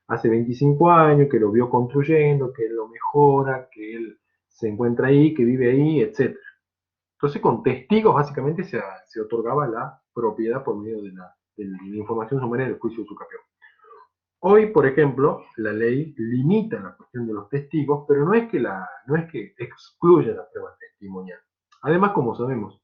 hace 25 años, que lo vio construyendo, que él lo mejora, que él se encuentra ahí, que vive ahí, etc. Entonces, con testigos básicamente se otorgaba la propiedad por medio de la información sumaria del juicio de usucapión. Hoy, por ejemplo, la ley limita la cuestión de los testigos, pero no es que excluya la prueba testimonial. Además, como sabemos,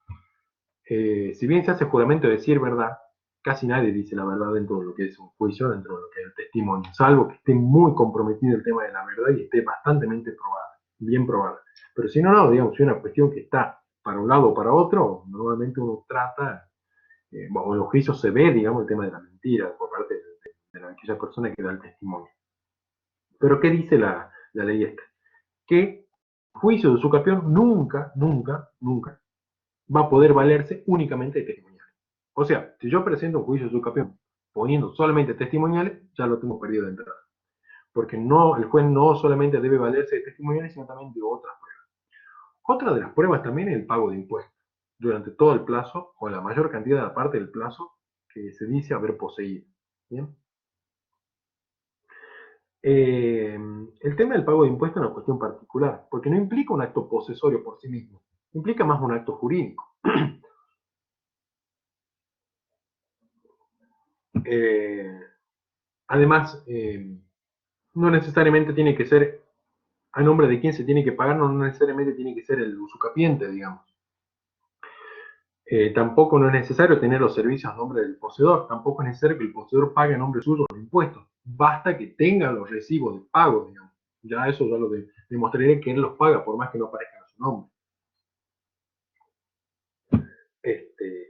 si bien se hace juramento de decir verdad, casi nadie dice la verdad dentro de lo que es un juicio, dentro de lo que es el testimonio, salvo que esté muy comprometido el tema de la verdad y esté bastante probada, bien probada. Pero si no, digamos, si es una cuestión que está para un lado o para otro, normalmente uno trata, bueno, en los juicios se ve, digamos, el tema de la mentira por parte de aquella persona que da el testimonio. Pero ¿qué dice la ley esta? Que el juicio de usucapión nunca va a poder valerse únicamente de testimoniales. O sea, si yo presento un juicio de usucapión poniendo solamente testimoniales, ya lo tengo perdido de entrada. Porque no, el juez no solamente debe valerse de testimoniales, sino también de otras pruebas. Otra de las pruebas también es el pago de impuestos, durante todo el plazo, o la mayor cantidad de parte del plazo que se dice haber poseído. ¿Bien? El tema del pago de impuestos es una cuestión particular, porque no implica un acto posesorio por sí mismo, implica más un acto jurídico. Eh, Además, no necesariamente tiene que ser a nombre de quien se tiene que pagar, no necesariamente tiene que ser el usucapiente, digamos. Tampoco no es necesario tener los servicios a nombre del poseedor, tampoco es necesario que el poseedor pague a nombre suyo los impuestos, basta que tenga los recibos de pago, digamos. Ya eso ya lo demostraré que él los paga, por más que no aparezcan a su nombre. Este,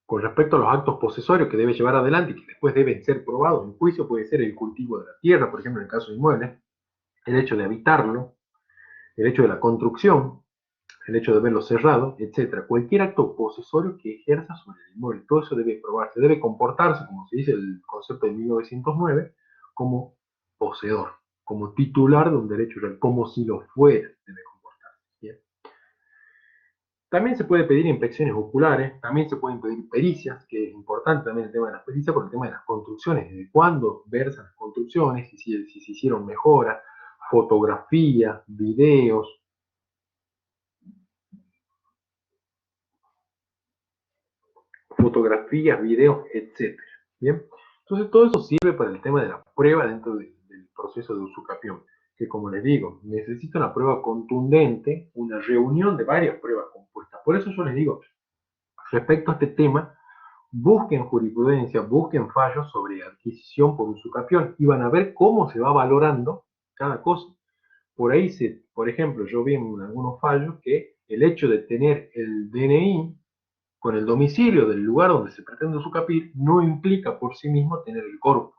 con respecto a los actos posesorios que debe llevar adelante y que después deben ser probados en juicio, puede ser el cultivo de la tierra, por ejemplo, en el caso de inmuebles, el hecho de habitarlo, el hecho de la construcción, el hecho de verlo cerrado, etc. Cualquier acto posesorio que ejerza sobre el inmueble, todo eso debe probarse, debe comportarse, como se dice el concepto de 1909, como poseedor, como titular de un derecho real, como si lo fuera, debe comportarse. ¿Bien? También se puede pedir inspecciones oculares, también se pueden pedir pericias, que es importante también el tema de las pericias por el tema de las construcciones, desde cuándo versan las construcciones, si se hicieron mejoras, fotografías, videos, etc. ¿Bien? Entonces todo eso sirve para el tema de la prueba dentro del proceso de usucapión, que como les digo, necesita una prueba contundente, una reunión de varias pruebas compuestas. Por eso yo les digo, respecto a este tema, busquen jurisprudencia, busquen fallos sobre adquisición por usucapión y van a ver cómo se va valorando cada cosa. Por ahí, por ejemplo, yo vi en algunos fallos que el hecho de tener el DNI con el domicilio del lugar donde se pretende usucapir no implica por sí mismo tener el corpus,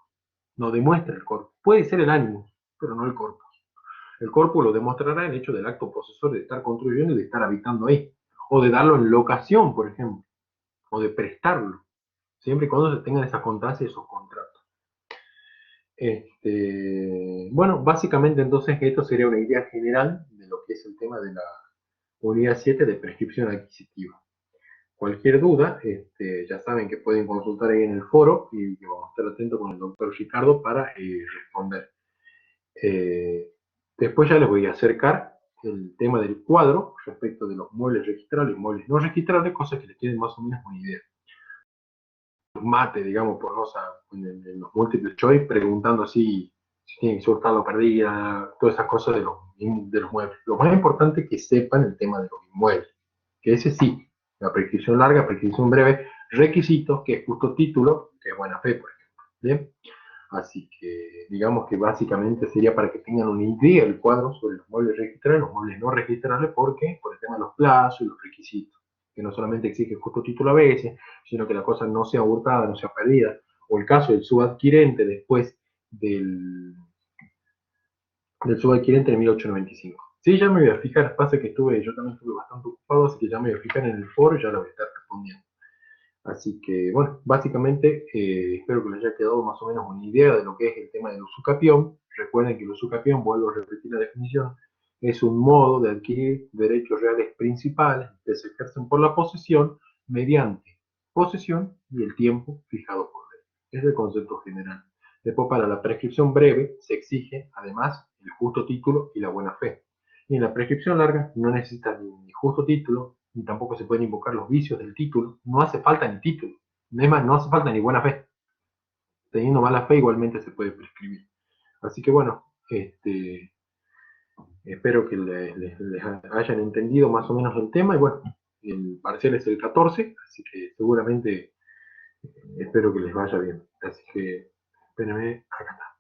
no demuestra el corpus. Puede ser el ánimo, pero no el corpus. El corpus lo demostrará el hecho del acto posesorio de estar construyendo y de estar habitando ahí, o de darlo en locación, por ejemplo, o de prestarlo, siempre y cuando se tengan esas constancias y esos contratos. Bueno, básicamente entonces esto sería una idea general de lo que es el tema de la unidad 7 de prescripción adquisitiva. Cualquier duda, ya saben que pueden consultar ahí en el foro y que vamos a estar atentos con el doctor Ricardo para responder. Después ya les voy a acercar el tema del cuadro respecto de los muebles registrables y muebles no registrables, cosas que les queden más o menos una idea. Mate, digamos, por en los múltiples choice, preguntando si tienen que soltar o perdida, todas esas cosas de los muebles. Lo más importante es que sepan el tema de los inmuebles, que ese sí, la prescripción larga, prescripción breve, requisitos, que es justo título, que es buena fe, por ejemplo. ¿Bien? Así que digamos que básicamente sería para que tengan una idea del cuadro sobre los muebles registrables, los muebles no registrables, porque por el tema de los plazos y los requisitos, que no solamente exige justo título a veces, sino que la cosa no sea hurtada, no sea perdida, o el caso del subadquirente después del subadquirente de 1895. Sí, ya me voy a fijar, pasa que yo también estuve bastante ocupado, así que ya me voy a fijar en el foro y ya lo voy a estar respondiendo. Así que, bueno, básicamente espero que les haya quedado más o menos una idea de lo que es el tema del usucapión. Recuerden que el usucapión, vuelvo a repetir la definición, es un modo de adquirir derechos reales principales que se ejercen por la posesión mediante posesión y el tiempo fijado por ley. Es el concepto general. Después, para la prescripción breve, se exige, además, el justo título y la buena fe. Y en la prescripción larga no necesita ni justo título, ni tampoco se pueden invocar los vicios del título. No hace falta ni título. Además, no hace falta ni buena fe. Teniendo mala fe igualmente se puede prescribir. Así que bueno, espero que les hayan entendido más o menos el tema. Y bueno, el parcial es el 14, así que seguramente espero que les vaya bien. Así que espérenme, acá está.